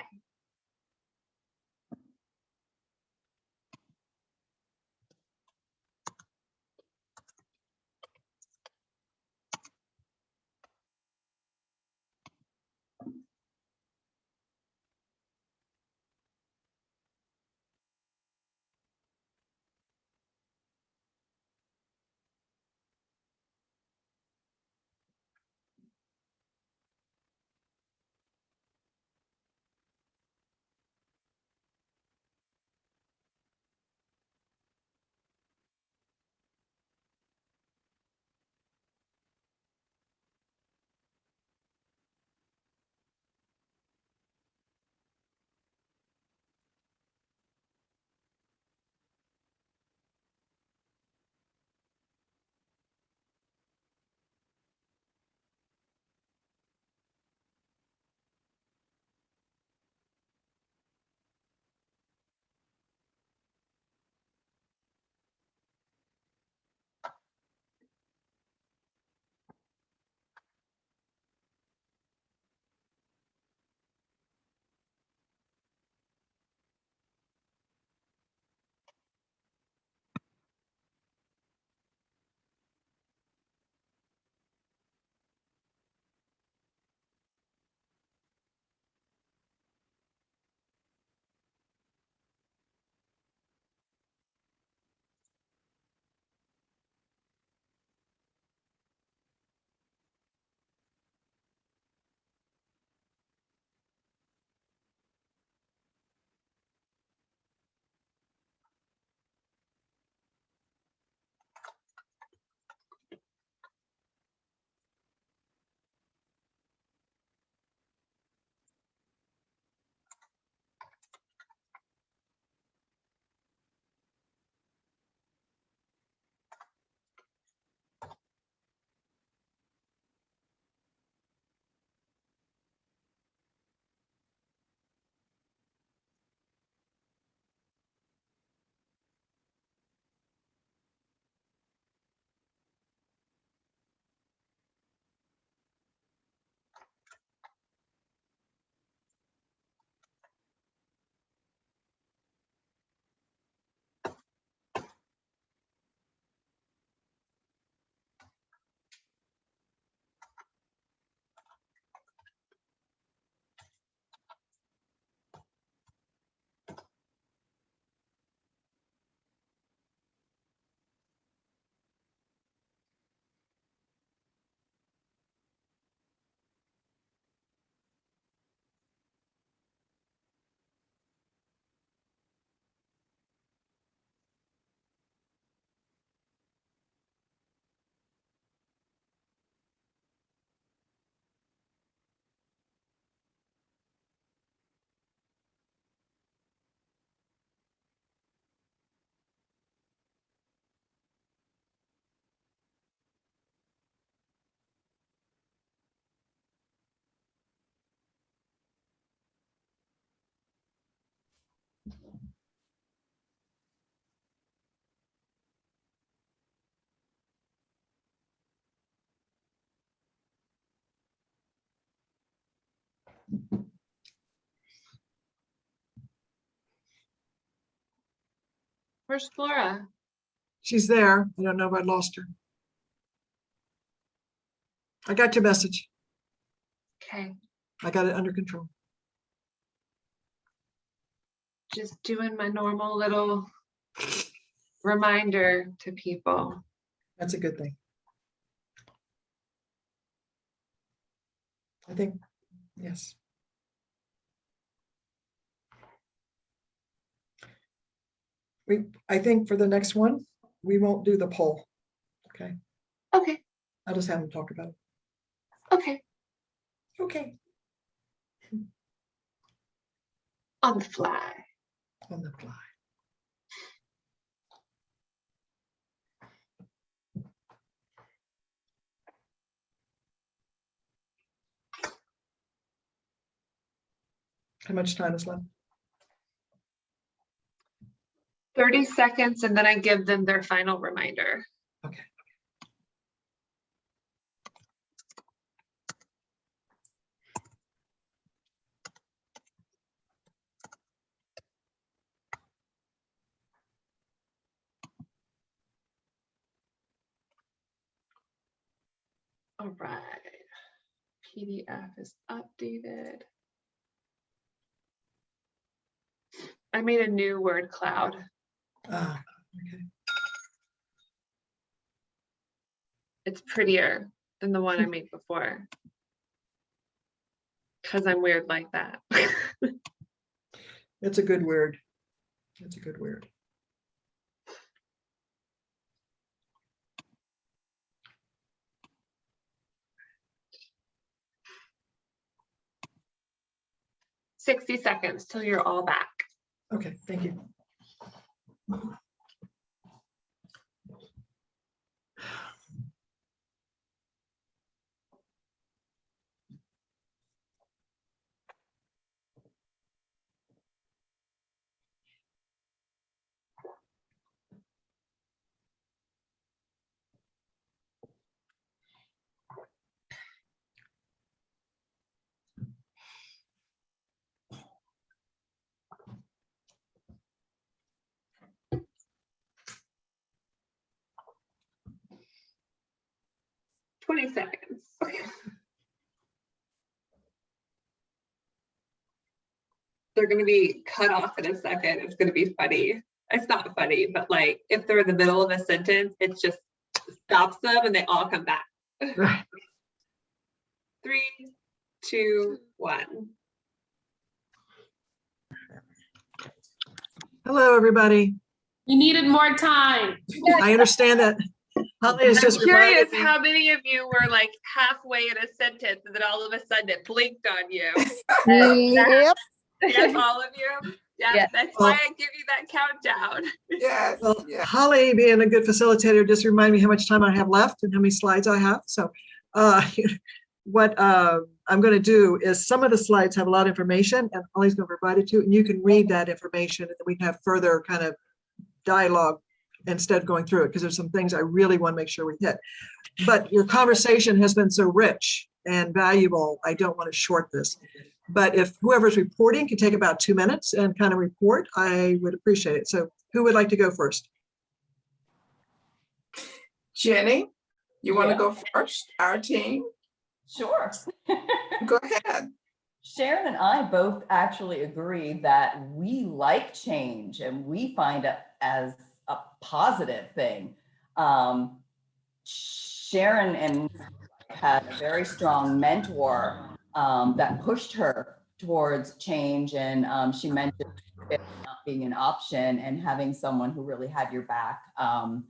[SPEAKER 2] Where's Flora?
[SPEAKER 1] She's there. I don't know if I lost her. I got your message.
[SPEAKER 2] Okay,
[SPEAKER 1] I got it under control.
[SPEAKER 2] just doing my normal little reminder to people.
[SPEAKER 1] That's a good thing. I think, yes. I think for the next one, we won't do the poll. Okay,
[SPEAKER 2] Okay,
[SPEAKER 1] I'll just have them talk about it.
[SPEAKER 2] okay,
[SPEAKER 1] Okay,
[SPEAKER 2] on the fly.
[SPEAKER 1] on the fly. How much time is left?
[SPEAKER 2] 30 seconds, and then I give them their final reminder.
[SPEAKER 1] Okay.
[SPEAKER 2] All right. PDF is updated. I made a new word cloud.
[SPEAKER 1] Ah, okay.
[SPEAKER 2] It's prettier than the one I made before. Because I'm weird like that.
[SPEAKER 1] It's a good word. It's a good word.
[SPEAKER 2] "60 seconds till you're all back."
[SPEAKER 1] Okay, thank you.
[SPEAKER 2] "20 seconds. They're going to be cut off in a second. It's going to be funny. It's not funny, but like if they're in the middle of a sentence, it just stops them and they all come back.
[SPEAKER 1] Right.
[SPEAKER 2] 3, 2, 1.
[SPEAKER 1] Hello, everybody.
[SPEAKER 10] We needed more time.
[SPEAKER 1] I understand that. Holly is
[SPEAKER 2] I'm
[SPEAKER 1] just
[SPEAKER 2] curious
[SPEAKER 1] reminded me.
[SPEAKER 2] how many of you were like halfway in a sentence and then all of a sudden it blinked on you.
[SPEAKER 9] Yep.
[SPEAKER 2] Yes, all of you. Yeah,
[SPEAKER 6] Yeah.
[SPEAKER 2] that's why I give you that countdown.
[SPEAKER 8] Yes,
[SPEAKER 1] Well,
[SPEAKER 8] yeah.
[SPEAKER 1] Holly, being a good facilitator, just remind me how much time I have left and how many slides I have. So what I'm going to do is some of the slides have a lot of information and Holly's going to provide it to you, and you can read that information and then we can have further kind of dialogue instead of going through it, because there's some things I really want to make sure we hit. But your conversation has been so rich and valuable, I don't want to short this. But if whoever's reporting can take about 2 minutes and kind of report, I would appreciate it. So who would like to go first?
[SPEAKER 8] Jenny, you want to
[SPEAKER 4] Yeah.
[SPEAKER 8] go first? Our team?
[SPEAKER 4] Sure.
[SPEAKER 8] Go ahead.
[SPEAKER 4] Sharon and I both actually agree that we like change and we find it as a positive thing. Sharon and had a very strong mentor that pushed her towards change, and she mentioned it not being an option and having someone who really had your back. And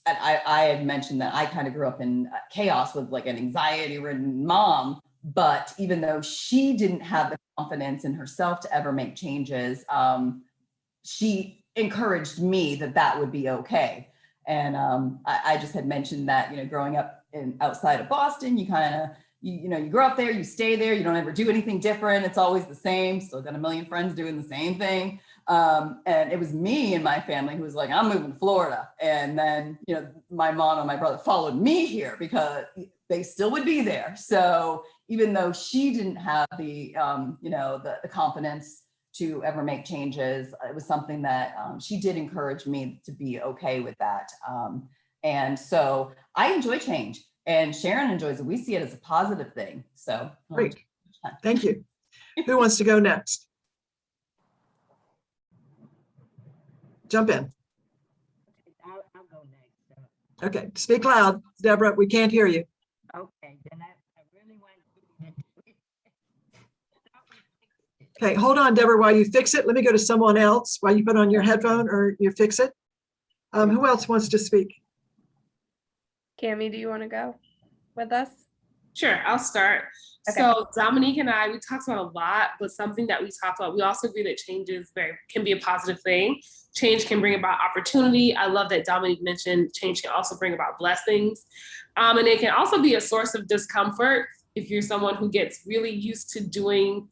[SPEAKER 4] I had mentioned that I kind of grew up in chaos with like an anxiety-ridden mom, but even though she didn't have the confidence in herself to ever make changes, she encouraged me that that would be okay. And I just had mentioned that, you know, growing up outside of Boston, you kind of, you know, you grow up there, you stay there, you don't ever do anything different. It's always the same. Still got a million friends doing the same thing. And it was me and my family who was like, I'm moving to Florida. And then, you know, my mom and my brother followed me here because they still would be there. So even though she didn't have the, the confidence to ever make changes, it was something that she did encourage me to be okay with that. And so I enjoy change, and Sharon enjoys it. We see it as a positive thing. So
[SPEAKER 1] great. Thank you. Who wants to go next? Jump in.
[SPEAKER 6] I'll go next.
[SPEAKER 1] Okay, speak loud, Deborah. We can't hear you.
[SPEAKER 6] Okay, then I really want to.
[SPEAKER 1] Okay, hold on, Deborah, while you fix it. Let me go to someone else while you put on your headphone or you fix it. Who else wants to speak?
[SPEAKER 7] Cami, do you want to go with us?
[SPEAKER 10] Sure, I'll start.
[SPEAKER 7] Okay.
[SPEAKER 10] So Dominique and I, we talked about a lot, but something that we talked about, we also agree that change can be a positive thing. Change can bring about opportunity. I love that Dominique mentioned change can also bring about blessings. And it can also be a source of discomfort if you're someone who gets really used to doing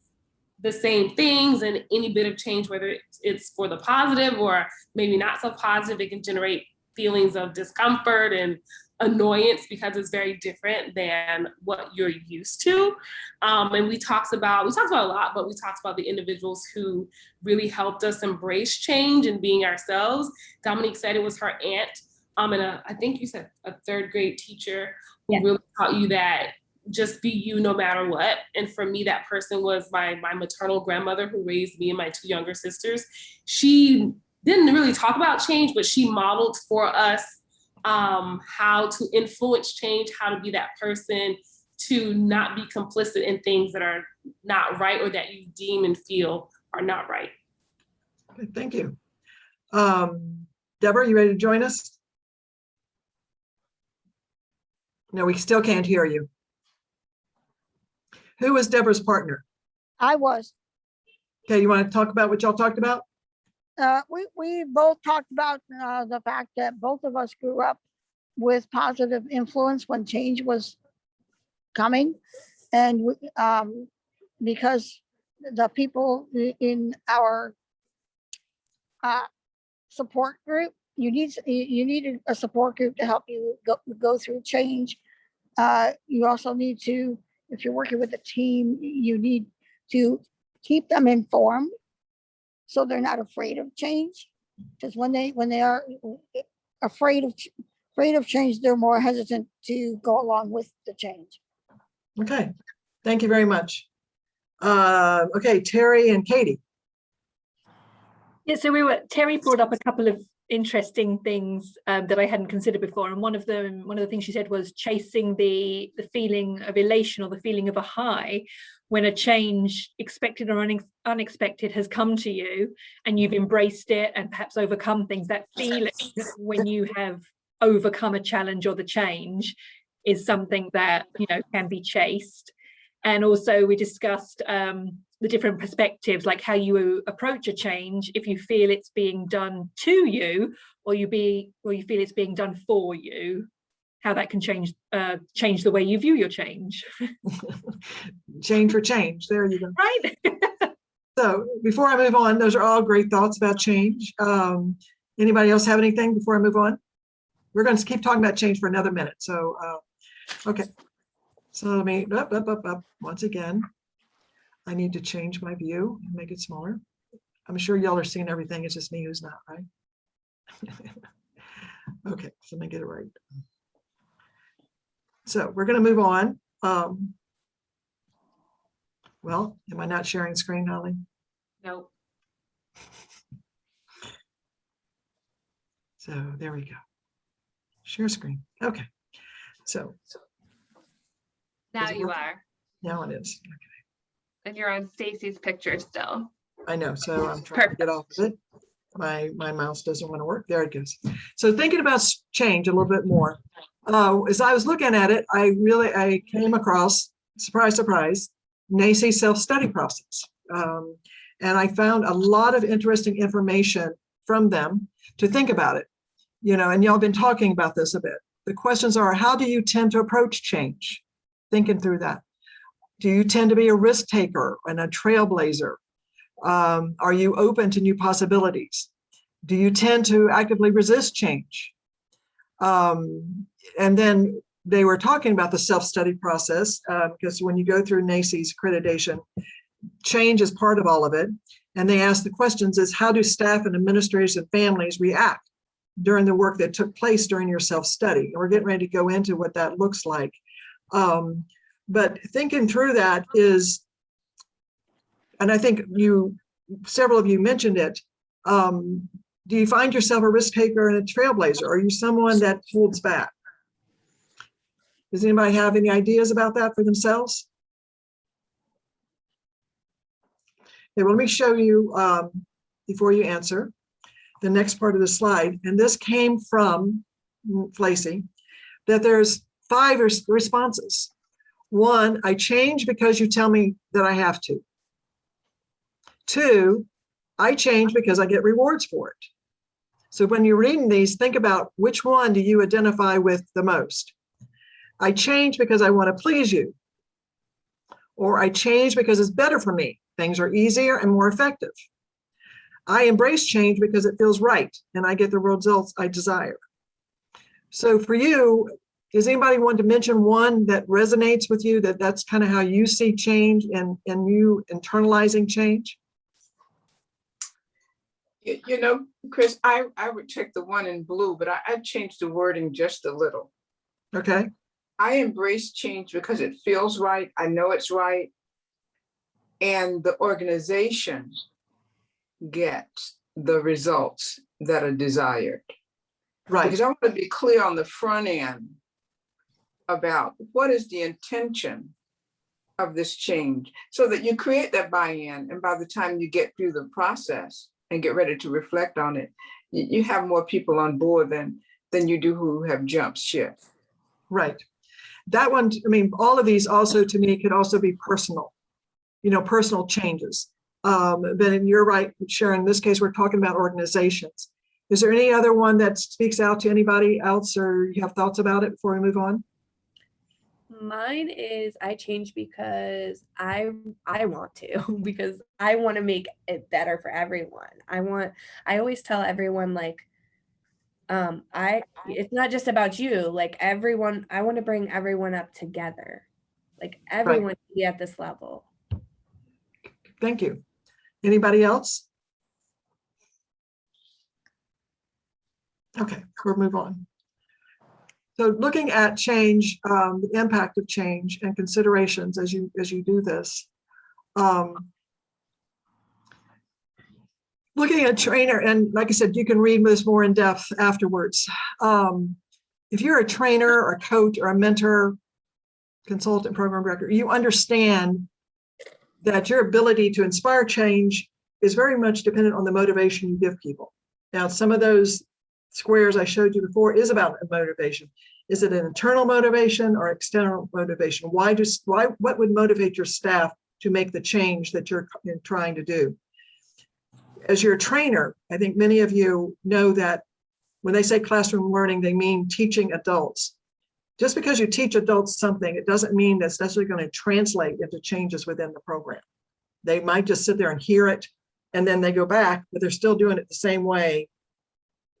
[SPEAKER 10] the same things, and any bit of change, whether it's for the positive or maybe not so positive, it can generate feelings of discomfort and annoyance because it's very different than what you're used to. And we talked about a lot, but we talked about the individuals who really helped us embrace change and being ourselves. Dominique said it was her aunt, and I think you said a third grade teacher who really taught you that just be you no matter what. And for me, that person was my maternal grandmother who raised me and my two younger sisters. She didn't really talk about change, but she modeled for us how to influence change, how to be that person, to not be complicit in things that are not right or that you deem and feel are not right.
[SPEAKER 1] Okay, thank you. Deborah, you ready to join us? No, we still can't hear you. Who was Deborah's partner?
[SPEAKER 9] I was.
[SPEAKER 1] Okay, you want to talk about what y'all talked about?
[SPEAKER 9] We both talked about the fact that both of us grew up with positive influence when change was coming, and because the people in our support group, you need a support group to help you go through change. You also need to, if you're working with a team, you need to keep them informed so they're not afraid of change. Because when they are afraid of change, they're more hesitant to go along with the change.
[SPEAKER 1] Okay, thank you very much. Okay, Terry and Katie.
[SPEAKER 5] Yeah, so Terry brought up a couple of interesting things that I hadn't considered before, and one of the things she said was chasing the feeling of elation or the feeling of a high when a change, expected or unexpected, has come to you and you've embraced it and perhaps overcome things. That feeling when you have overcome a challenge or the change is something that can be chased. And also we discussed the different perspectives, like how you approach a change, if you feel it's being done to you or you feel it's being done for you, how that can change the way you view your change.
[SPEAKER 1] Change for change, there you go.
[SPEAKER 5] Right.
[SPEAKER 1] So before I move on, those are all great thoughts about change. Anybody else have anything before I move on? We're going to keep talking about change for another minute. So, okay. So let me, up. Once again, I need to change my view and make it smaller. I'm sure y'all are seeing everything. It's just me who's not, right? Okay, so let me get it right. So we're going to move on. Well, am I not sharing screen, Holly?
[SPEAKER 2] Nope.
[SPEAKER 1] So there we go. Share screen. Okay. So
[SPEAKER 2] Now you are.
[SPEAKER 1] now it is. Okay.
[SPEAKER 2] And you're on Stacy's picture still.
[SPEAKER 1] I know. So I'm trying to get off of it. My mouse doesn't want to work. There it goes. So thinking about change a little bit more. As I was looking at it, I came across, surprise, surprise, NACCE self-study process. And I found a lot of interesting information from them to think about it. And y'all been talking about this a bit. The questions are, how do you tend to approach change? Thinking through that. Do you tend to be a risk taker and a trailblazer? Are you open to new possibilities? Do you tend to actively resist change? And then they were talking about the self-study process, because when you go through NACCE's accreditation, change is part of all of it. And they asked the questions is, how do staff and administrators and families react during the work that took place during your self-study? And we're getting ready to go into what that looks like. But thinking through that is, and I think several of you mentioned it, do you find yourself a risk taker and a trailblazer? Are you someone that holds back? Does anybody have any ideas about that for themselves? Okay, well, let me show you, before you answer, the next part of the slide. And this came from Flacey, that there's 5 responses. 1, I change because you tell me that I have to. 2, I change because I get rewards for it. So when you're reading these, think about which one do you identify with the most. I change because I want to please you. Or I change because it's better for me. Things are easier and more effective. I embrace change because it feels right and I get the results I desire. So for you, does anybody want to mention one that resonates with you, that's kind of how you see change and you internalizing change?
[SPEAKER 8] You know, Chris, I would take the one in blue, but I'd change the wording just a little.
[SPEAKER 1] Okay.
[SPEAKER 8] I embrace change because it feels right. I know it's right. And the organization gets the results that are desired.
[SPEAKER 1] Right.
[SPEAKER 8] Because I want to be clear on the front end about what is the intention of this change so that you create that buy-in. And by the time you get through the process and get ready to reflect on it, you have more people on board than you do who have jumped ship.
[SPEAKER 1] Right. That one, I mean, all of these also to me could also be personal, personal changes. But you're right, Sharon, in this case, we're talking about organizations. Is there any other one that speaks out to anybody else or you have thoughts about it before we move on?
[SPEAKER 7] Mine is I change because I want to, because I want to make it better for everyone. I always tell everyone, like, it's not just about you, like everyone, I want to bring everyone up together. Like everyone
[SPEAKER 1] Right.
[SPEAKER 7] can be at this level.
[SPEAKER 1] Thank you. Anybody else? Okay, we'll move on. So looking at change, the impact of change and considerations as you do this. Looking at trainer, and like I said, you can read this more in depth afterwards. If you're a trainer or a coach or a mentor, consultant, program director, you understand that your ability to inspire change is very much dependent on the motivation you give people. Now, some of those squares I showed you before is about motivation. Is it an internal motivation or external motivation? What would motivate your staff to make the change that you're trying to do? As your trainer, I think many of you know that when they say classroom learning, they mean teaching adults. Just because you teach adults something, it doesn't mean that's necessarily going to translate into changes within the program. They might just sit there and hear it, and then they go back, but they're still doing it the same way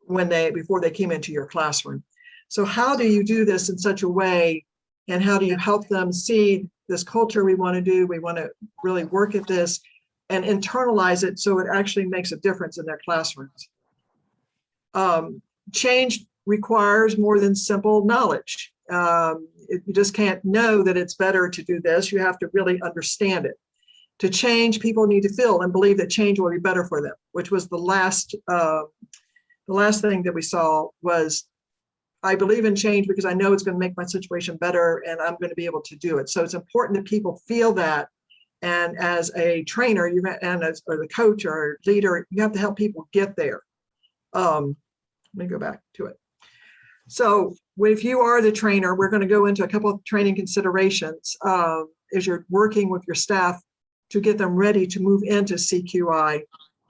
[SPEAKER 1] before they came into your classroom. So how do you do this in such a way, and how do you help them see this culture we want to do? We want to really work at this and internalize it so it actually makes a difference in their classrooms. Change requires more than simple knowledge. You just can't know that it's better to do this. You have to really understand it. To change, people need to feel and believe that change will be better for them, which was the last thing that we saw was, I believe in change because I know it's going to make my situation better and I'm going to be able to do it. So it's important that people feel that. And as a trainer, or the coach or leader, you have to help people get there. Let me go back to it. So if you are the trainer, we're going to go into a couple of training considerations as you're working with your staff to get them ready to move into CQI.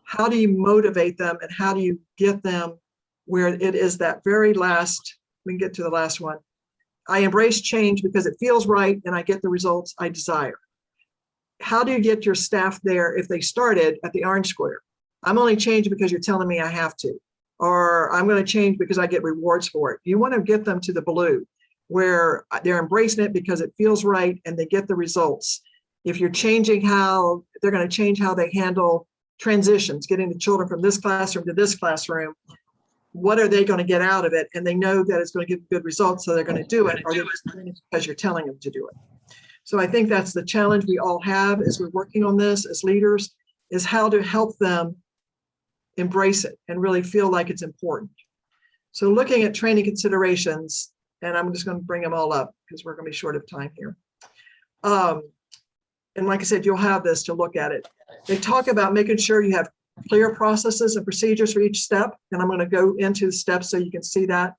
[SPEAKER 1] How do you motivate them and how do you get them where it is that very last, we can get to the last one. I embrace change because it feels right and I get the results I desire. How do you get your staff there if they started at the orange square? I'm only changing because you're telling me I have to, or I'm going to change because I get rewards for it. You want to get them to the blue. where they're embracing it because it feels right and they get the results. If you're changing how, they're going to change how they handle transitions, getting the children from this classroom to this classroom, what are they going to get out of it? And they know that it's going to give good results, so they're going to do it, or they're just doing it because you're telling them to do it. So I think that's the challenge we all have as we're working on this as leaders, is how to help them embrace it and really feel like it's important. So looking at training considerations, and I'm just going to bring them all up because we're going to be short of time here. And like I said, you'll have this to look at it. They talk about making sure you have clear processes and procedures for each step. And I'm going to go into the steps so you can see that.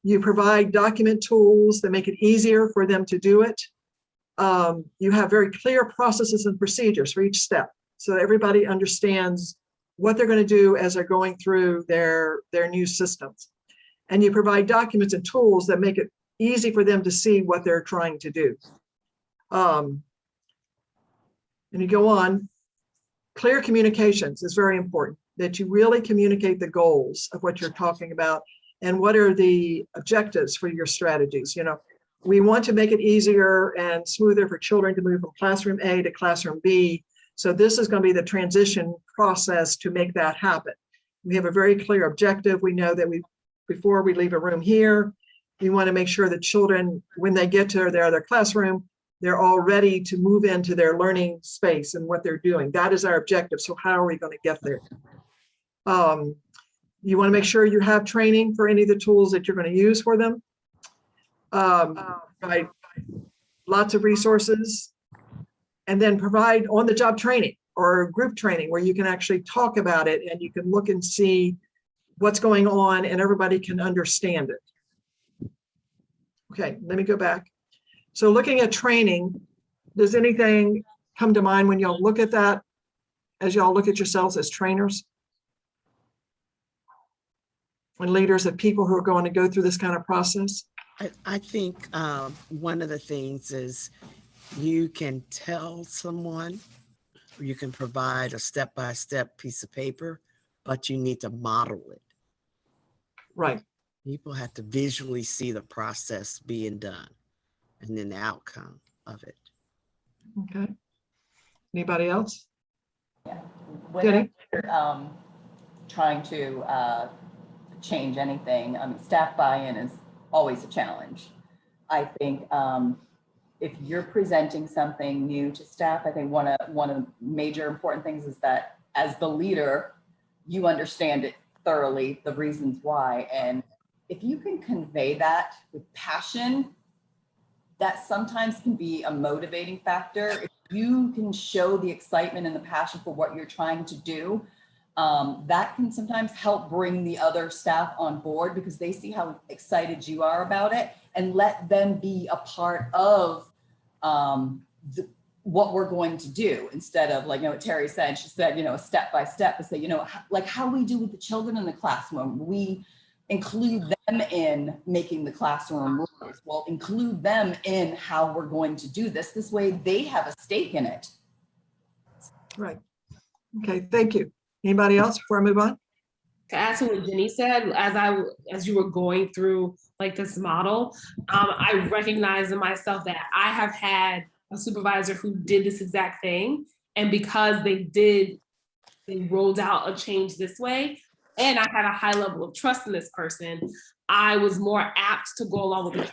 [SPEAKER 1] You provide document tools that make it easier for them to do it. You have very clear processes and procedures for each step, so everybody understands what they're going to do as they're going through their new systems. And you provide documents and tools that make it easy for them to see what they're trying to do. And you go on. Clear communications is very important, that you really communicate the goals of what you're talking about and what are the objectives for your strategies. You know, we want to make it easier and smoother for children to move from classroom A to classroom B. So this is going to be the transition process to make that happen. We have a very clear objective. We know that before we leave a room here, we want to make sure that children, when they get to their other classroom, they're all ready to move into their learning space and what they're doing. That is our objective. So how are we going to get there? You want to make sure you have training for any of the tools that you're going to use for them. Provide lots of resources, and then provide on-the-job training or group training where you can actually talk about it and you can look and see what's going on and everybody can understand it. Okay, let me go back. So looking at training, does anything come to mind when y'all look at that, as y'all look at yourselves as trainers and leaders of people who are going to go through this kind of process?
[SPEAKER 3] I think one of the things is you can tell someone, or you can provide a step-by-step piece of paper, but you need to model it.
[SPEAKER 1] Right.
[SPEAKER 3] People have to visually see the process being done and then the outcome of it.
[SPEAKER 1] Okay. Anybody else?
[SPEAKER 4] Yeah. When you're trying to change anything, staff buy-in is always a challenge. I think if you're presenting something new to staff, I think one of the major important things is that as the leader, you understand it thoroughly, the reasons why. And if you can convey that with passion, that sometimes can be a motivating factor. If you can show the excitement and the passion for what you're trying to do, that can sometimes help bring the other staff on board because they see how excited you are about it, and let them be a part of what we're going to do, instead of, like, what Terry said. She said, a step by step, to say, like how we do with the children in the classroom. We include them in making the classroom rules. Well, include them in how we're going to do this. This way they have a stake in it.
[SPEAKER 1] Right. Okay, thank you. Anybody else before I move on?
[SPEAKER 10] To add to what Jenny said, as you were going through like this model, I recognized in myself that I have had a supervisor who did this exact thing. And because they rolled out a change this way, and I had a high level of trust in this person, I was more apt to go along with it.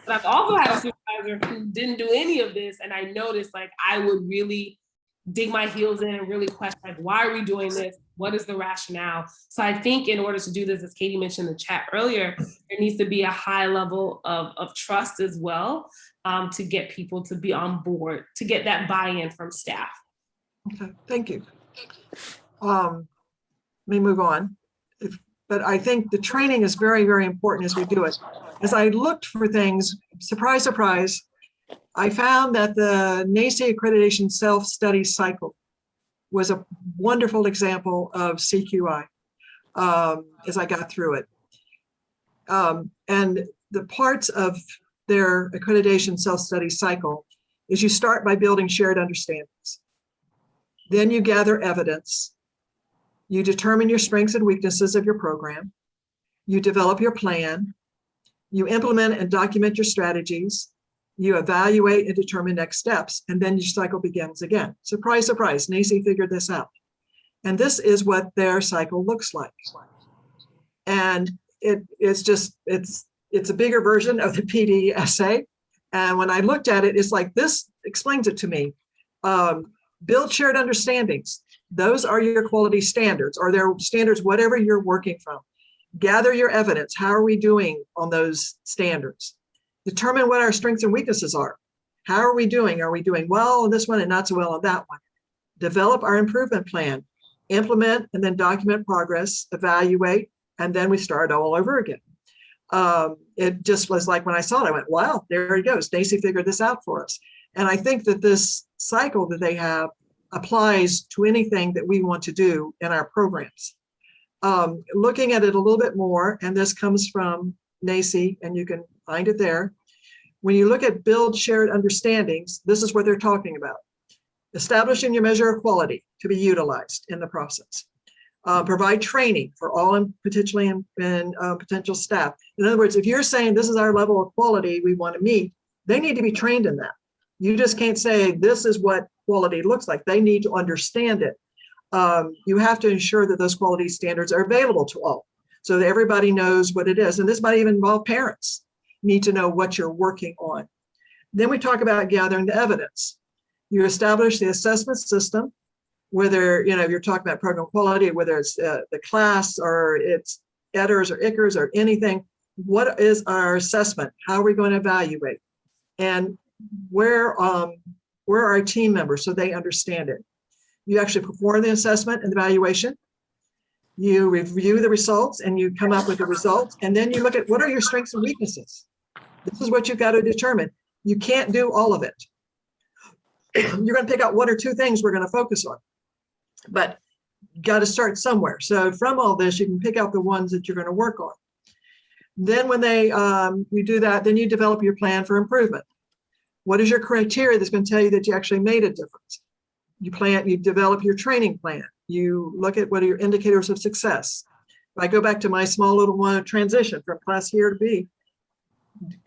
[SPEAKER 10] But I've also had a supervisor who didn't do any of this, and I noticed like I would really dig my heels in and really question, like, why are we doing this? What is the rationale? So I think in order to do this, as Katie mentioned in the chat earlier, there needs to be a high level of trust as well, to get people to be on board, to get that buy-in from staff.
[SPEAKER 1] Okay, thank you. Let me move on. But I think the training is very, very important as we do it. As I looked for things, surprise, surprise, I found that the NACE accreditation self-study cycle was a wonderful example of CQI as I got through it. And the parts of their accreditation self-study cycle is you start by building shared understandings. Then you gather evidence. You determine your strengths and weaknesses of your program. You develop your plan. You implement and document your strategies. You evaluate and determine next steps, and then your cycle begins again. Surprise, surprise, NACCE figured this out. And this is what their cycle looks like. And it's a bigger version of the PD essay. And when I looked at it, it's like, this explains it to me. Build shared understandings. Those are your quality standards, or their standards, whatever you're working from. Gather your evidence. How are we doing on those standards? Determine what our strengths and weaknesses are. How are we doing? Are we doing well on this one and not so well on that one? Develop our improvement plan. Implement and then document progress, evaluate, and then we start all over again. It just was like when I saw it, I went, wow, there he goes. NACCE figured this out for us. And I think that this cycle that they have applies to anything that we want to do in our programs. Looking at it a little bit more, and this comes from NACCE, and you can find it there. When you look at build shared understandings, this is what they're talking about. Establishing your measure of quality to be utilized in the process. Provide training for all potential staff. In other words, if you're saying this is our level of quality we want to meet, they need to be trained in that. You just can't say this is what quality looks like. They need to understand it. You have to ensure that those quality standards are available to all, so that everybody knows what it is. And this might even involve parents need to know what you're working on. Then we talk about gathering the evidence. You establish the assessment system, whether you're talking about program quality, whether it's the class or it's EDRs or ICRs or anything. What is our assessment? How are we going to evaluate? And where are our team members so they understand it? You actually perform the assessment and evaluation. You review the results and you come up with the results. And then you look at what are your strengths and weaknesses. This is what you've got to determine. You can't do all of it. You're going to pick out one or two things we're going to focus on, but you got to start somewhere. So from all this, you can pick out the ones that you're going to work on. Then when you do that, then you develop your plan for improvement. What is your criteria that's going to tell you that you actually made a difference? You develop your training plan. You look at what are your indicators of success. If I go back to my small little one transition from class here to B,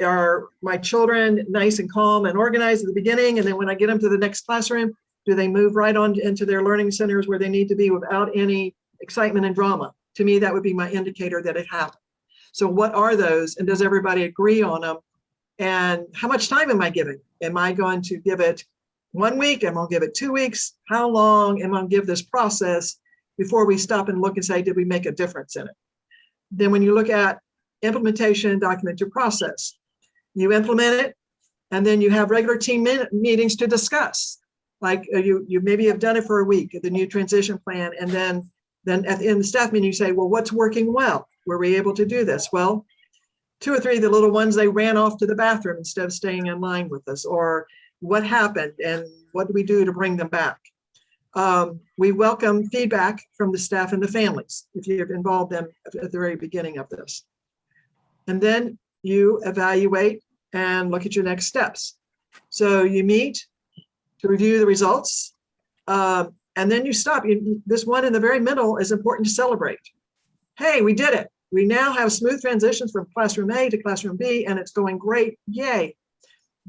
[SPEAKER 1] are my children nice and calm and organized at the beginning? And then when I get them to the next classroom, do they move right on into their learning centers where they need to be without any excitement and drama? To me, that would be my indicator that it happened. So what are those? And does everybody agree on them? And how much time am I giving? Am I going to give it 1 week? Am I going to give it 2 weeks? How long am I going to give this process before we stop and look and say, did we make a difference in it? Then when you look at implementation, document your process, you implement it, and then you have regular team meetings to discuss. Like you maybe have done it for a week, the new transition plan, and then at the end of the staff meeting, you say, well, what's working well? Were we able to do this? Well, 2 or 3 of the little ones, they ran off to the bathroom instead of staying in line with us, or what happened and what do we do to bring them back? We welcome feedback from the staff and the families if you've involved them at the very beginning of this. And then you evaluate and look at your next steps. So you meet to review the results, and then you stop. This one in the very middle is important to celebrate. Hey, we did it. We now have smooth transitions from classroom A to classroom B, and it's going great. Yay.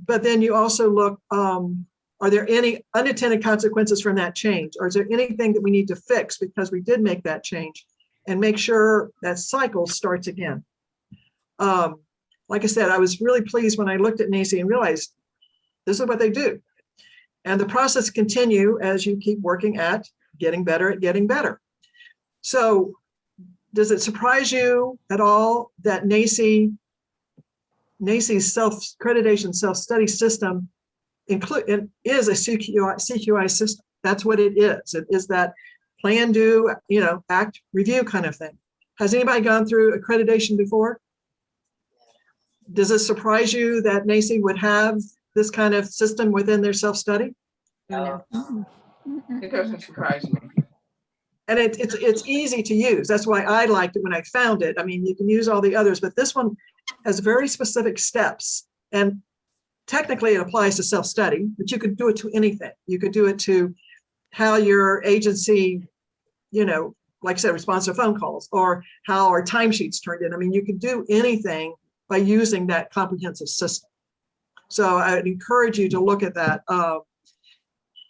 [SPEAKER 1] But then you also look, are there any unintended consequences from that change? Or is there anything that we need to fix because we did make that change, and make sure that cycle starts again? Like I said, I was really pleased when I looked at NACCE and realized this is what they do. And the process continue as you keep working at getting better at getting better. So does it surprise you at all that NACCE's self-accreditation self-study system is a CQI system? That's what it is. It is that plan, do, act, review kind of thing. Has anybody gone through accreditation before? Does it surprise you that NACCE would have this kind of system within their self-study?
[SPEAKER 4] No.
[SPEAKER 8] It doesn't surprise me.
[SPEAKER 1] And it's easy to use. That's why I liked it when I found it. I mean, you can use all the others, but this one has very specific steps. And technically it applies to self-study, but you could do it to anything. You could do it to how your agency, like I said, responds to phone calls, or how our timesheets turned in. I mean, you could do anything by using that comprehensive system. So I would encourage you to look at that,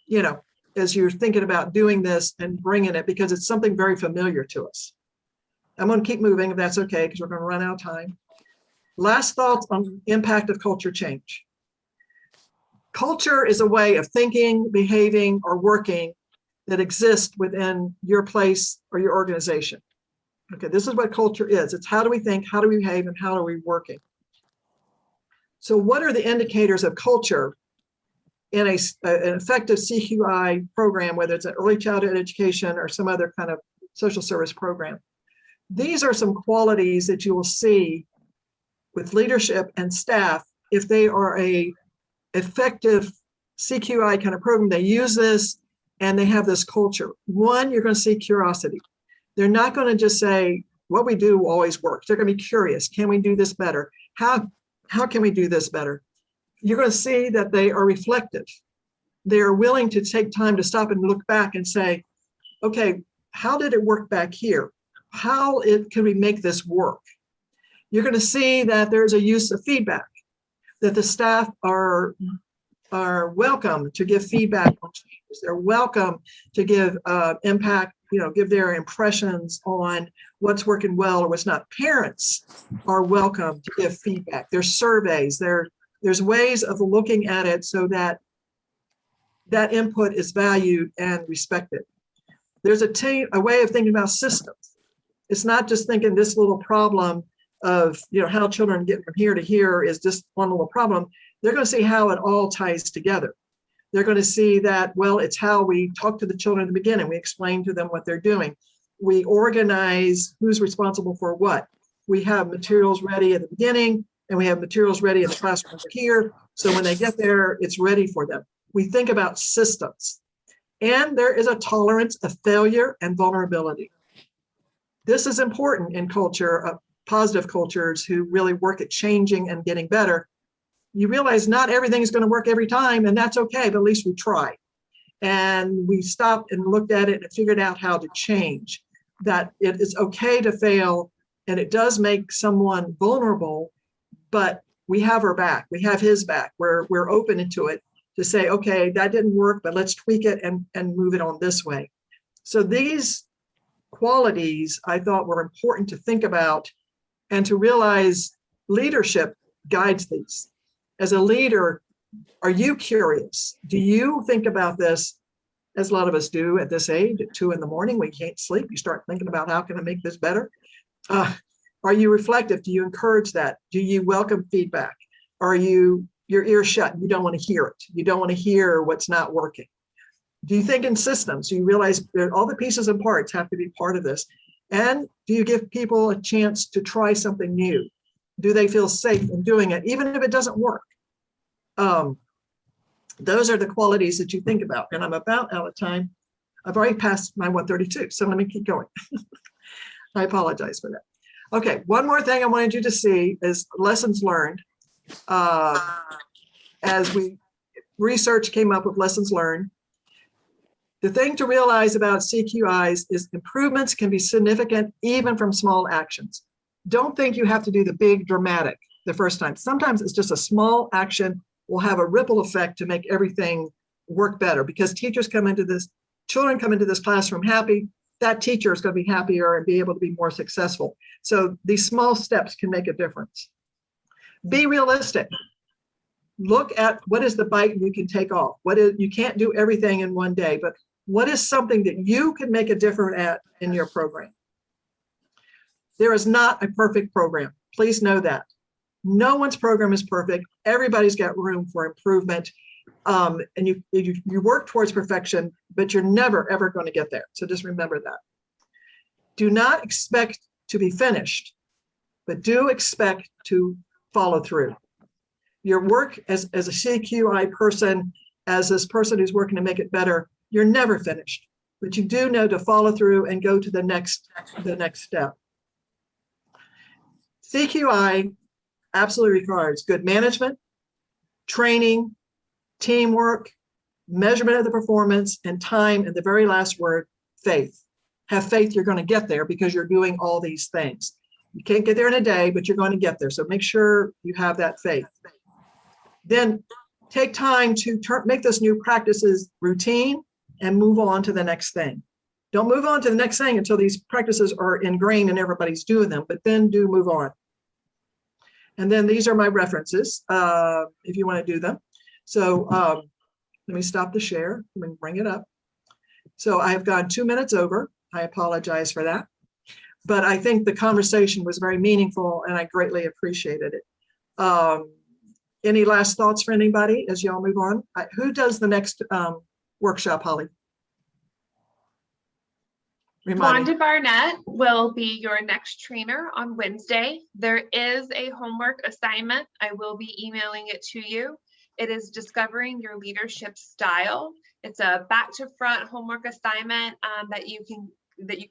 [SPEAKER 1] you know, as you're thinking about doing this and bringing it, because it's something very familiar to us. I'm going to keep moving if that's okay, because we're going to run out of time. Last thoughts on impact of culture change. Culture is a way of thinking, behaving, or working that exists within your place or your organization. Okay, this is what culture is. It's how do we think, how do we behave, and how are we working? So what are the indicators of culture in an effective CQI program, whether it's an early childhood education or some other kind of social service program? These are some qualities that you will see with leadership and staff if they are a effective CQI kind of program. They use this and they have this culture. One, you're going to see curiosity. They're not going to just say, what we do always works. They're going to be curious. Can we do this better? How can we do this better? You're going to see that they are reflective. They are willing to take time to stop and look back and say, okay, how did it work back here? How can we make this work? You're going to see that there's a use of feedback, that the staff are welcome to give feedback on changes. They're welcome to give impact, give their impressions on what's working well or what's not. Parents are welcome to give feedback. There's surveys, there's ways of looking at it so that that input is valued and respected. There's a way of thinking about systems. It's not just thinking this little problem of how children get from here to here is just one little problem. They're going to see how it all ties together. They're going to see that, well, it's how we talk to the children at the beginning. We explain to them what they're doing. We organize who's responsible for what. We have materials ready at the beginning, and we have materials ready in the classroom over here. So when they get there, it's ready for them. We think about systems. And there is a tolerance of failure and vulnerability. This is important in culture, positive cultures who really work at changing and getting better. You realize not everything is going to work every time, and that's okay, but at least we tried. And we stopped and looked at it and figured out how to change. That it is okay to fail, and it does make someone vulnerable, but we have her back. We have his back. We're open to it to say, okay, that didn't work, but let's tweak it and move it on this way. So these qualities I thought were important to think about and to realize leadership guides these. As a leader, are you curious? Do you think about this, as a lot of us do at this age, at 2 a.m, we can't sleep. You start thinking about how can I make this better? Are you reflective? Do you encourage that? Do you welcome feedback? Are you your ears shut? You don't want to hear it. You don't want to hear what's not working. Do you think in systems? Do you realize that all the pieces and parts have to be part of this? And do you give people a chance to try something new? Do they feel safe in doing it, even if it doesn't work? Those are the qualities that you think about. And I'm about out of time. I've already passed my 132, so let me keep going. I apologize for that. Okay, one more thing I wanted you to see is lessons learned. As research came up with lessons learned, the thing to realize about CQIs is improvements can be significant even from small actions. Don't think you have to do the big dramatic the first time. Sometimes it's just a small action will have a ripple effect to make everything work better, because children come into this classroom happy, that teacher is going to be happier and be able to be more successful. So these small steps can make a difference. Be realistic. Look at what is the bite you can take off. You can't do everything in one day, but what is something that you can make a difference at in your program? There is not a perfect program. Please know that. No one's program is perfect. Everybody's got room for improvement. And you work towards perfection, but you're never, ever going to get there. So just remember that. Do not expect to be finished, but do expect to follow through. Your work as a CQI person, as this person who's working to make it better, you're never finished, but you do know to follow through and go to the next step. CQI absolutely requires good management, training, teamwork, measurement of the performance, and time, and the very last word, faith. Have faith you're going to get there because you're doing all these things. You can't get there in a day, but you're going to get there. So make sure you have that faith. Then take time to make those new practices routine and move on to the next thing. Don't move on to the next thing until these practices are ingrained and everybody's doing them, but then do move on. And then these are my references, if you want to do them. So let me stop the share. Let me bring it up. So I have gone 2 minutes over. I apologize for that. But I think the conversation was very meaningful and I greatly appreciated it. Any last thoughts for anybody as y'all move on? Who does the next workshop, Holly? Remind me.
[SPEAKER 2] Wanda Barnett will be your next trainer on Wednesday. There is a homework assignment. I will be emailing it to you. It is discovering your leadership style. It's a back to front homework assignment that you can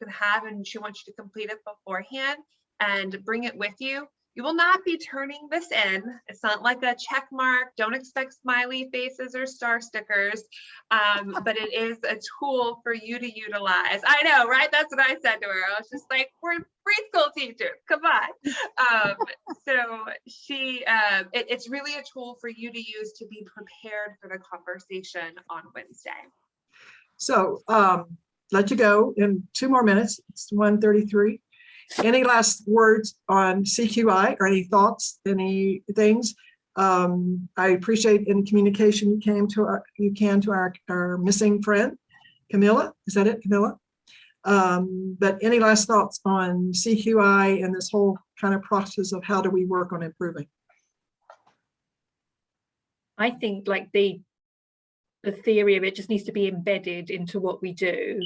[SPEAKER 2] have, and she wants you to complete it beforehand and bring it with you. You will not be turning this in. It's not like a check mark. Don't expect smiley faces or star stickers, but it is a tool for you to utilize. I know, right? That's what I said to her. I was just like, we're preschool teachers, come on. So it's really a tool for you to use to be prepared for the conversation on Wednesday.
[SPEAKER 1] So let you go in 2 more minutes. It's 1:33. Any last words on CQI or any thoughts, any things? I appreciate in communication you can to our missing friend, Camilla. Is that it, Camilla? But any last thoughts on CQI and this whole kind of process of how do we work on improving?
[SPEAKER 5] I think like the theory of it just needs to be embedded into what we do.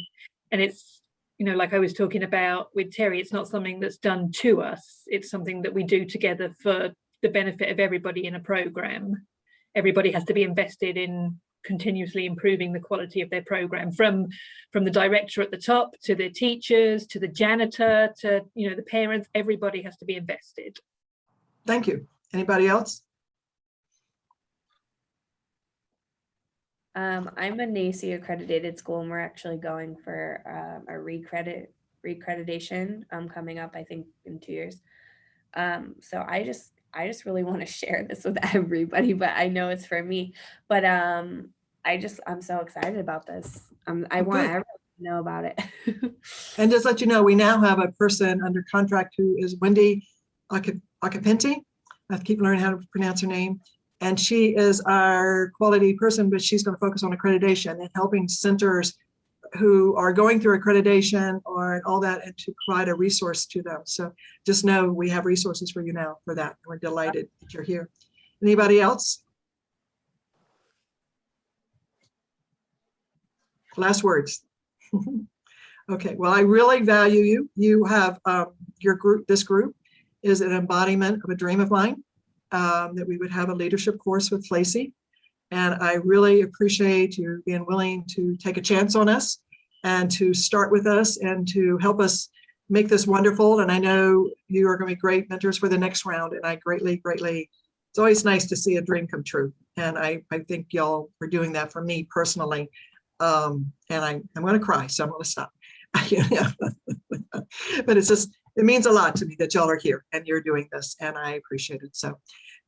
[SPEAKER 5] And it's, you know, like I was talking about with Terry, it's not something that's done to us. It's something that we do together for the benefit of everybody in a program. Everybody has to be invested in continuously improving the quality of their program, from the director at the top to the teachers to the janitor to, you know, the parents. Everybody has to be invested.
[SPEAKER 1] Thank you. Anybody else?
[SPEAKER 7] I'm a NACE accredited school, and we're actually going for a recreditation coming up, I think, in 2 years. So I just really want to share this with everybody, but I know it's for me. But I'm so excited about this. I want everyone to know about it.
[SPEAKER 1] And just let you know, we now have a person under contract who is Wendy Acapenti. I keep learning how to pronounce her name. And she is our quality person, but she's going to focus on accreditation and helping centers who are going through accreditation or all that, and to provide a resource to them. So just know we have resources for you now for that. We're delighted that you're here. Anybody else? Last words. Okay, well, I really value you. You have your group, this group is an embodiment of a dream of mine. That we would have a leadership course with Lacey. And I really appreciate you being willing to take a chance on us and to start with us and to help us make this wonderful. And I know you are going to be great mentors for the next round. And I greatly, it's always nice to see a dream come true. And I think y'all are doing that for me personally. And I'm going to cry, so I'm going to stop. But it's just, it means a lot to me that y'all are here and you're doing this, and I appreciate it. So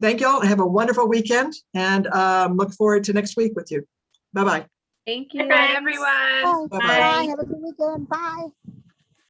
[SPEAKER 1] thank y'all. Have a wonderful weekend, and look forward to next week with you. Bye-bye.
[SPEAKER 7] Thank you.
[SPEAKER 2] Bye, everyone.
[SPEAKER 9] Bye. Bye. Have a good weekend. Bye.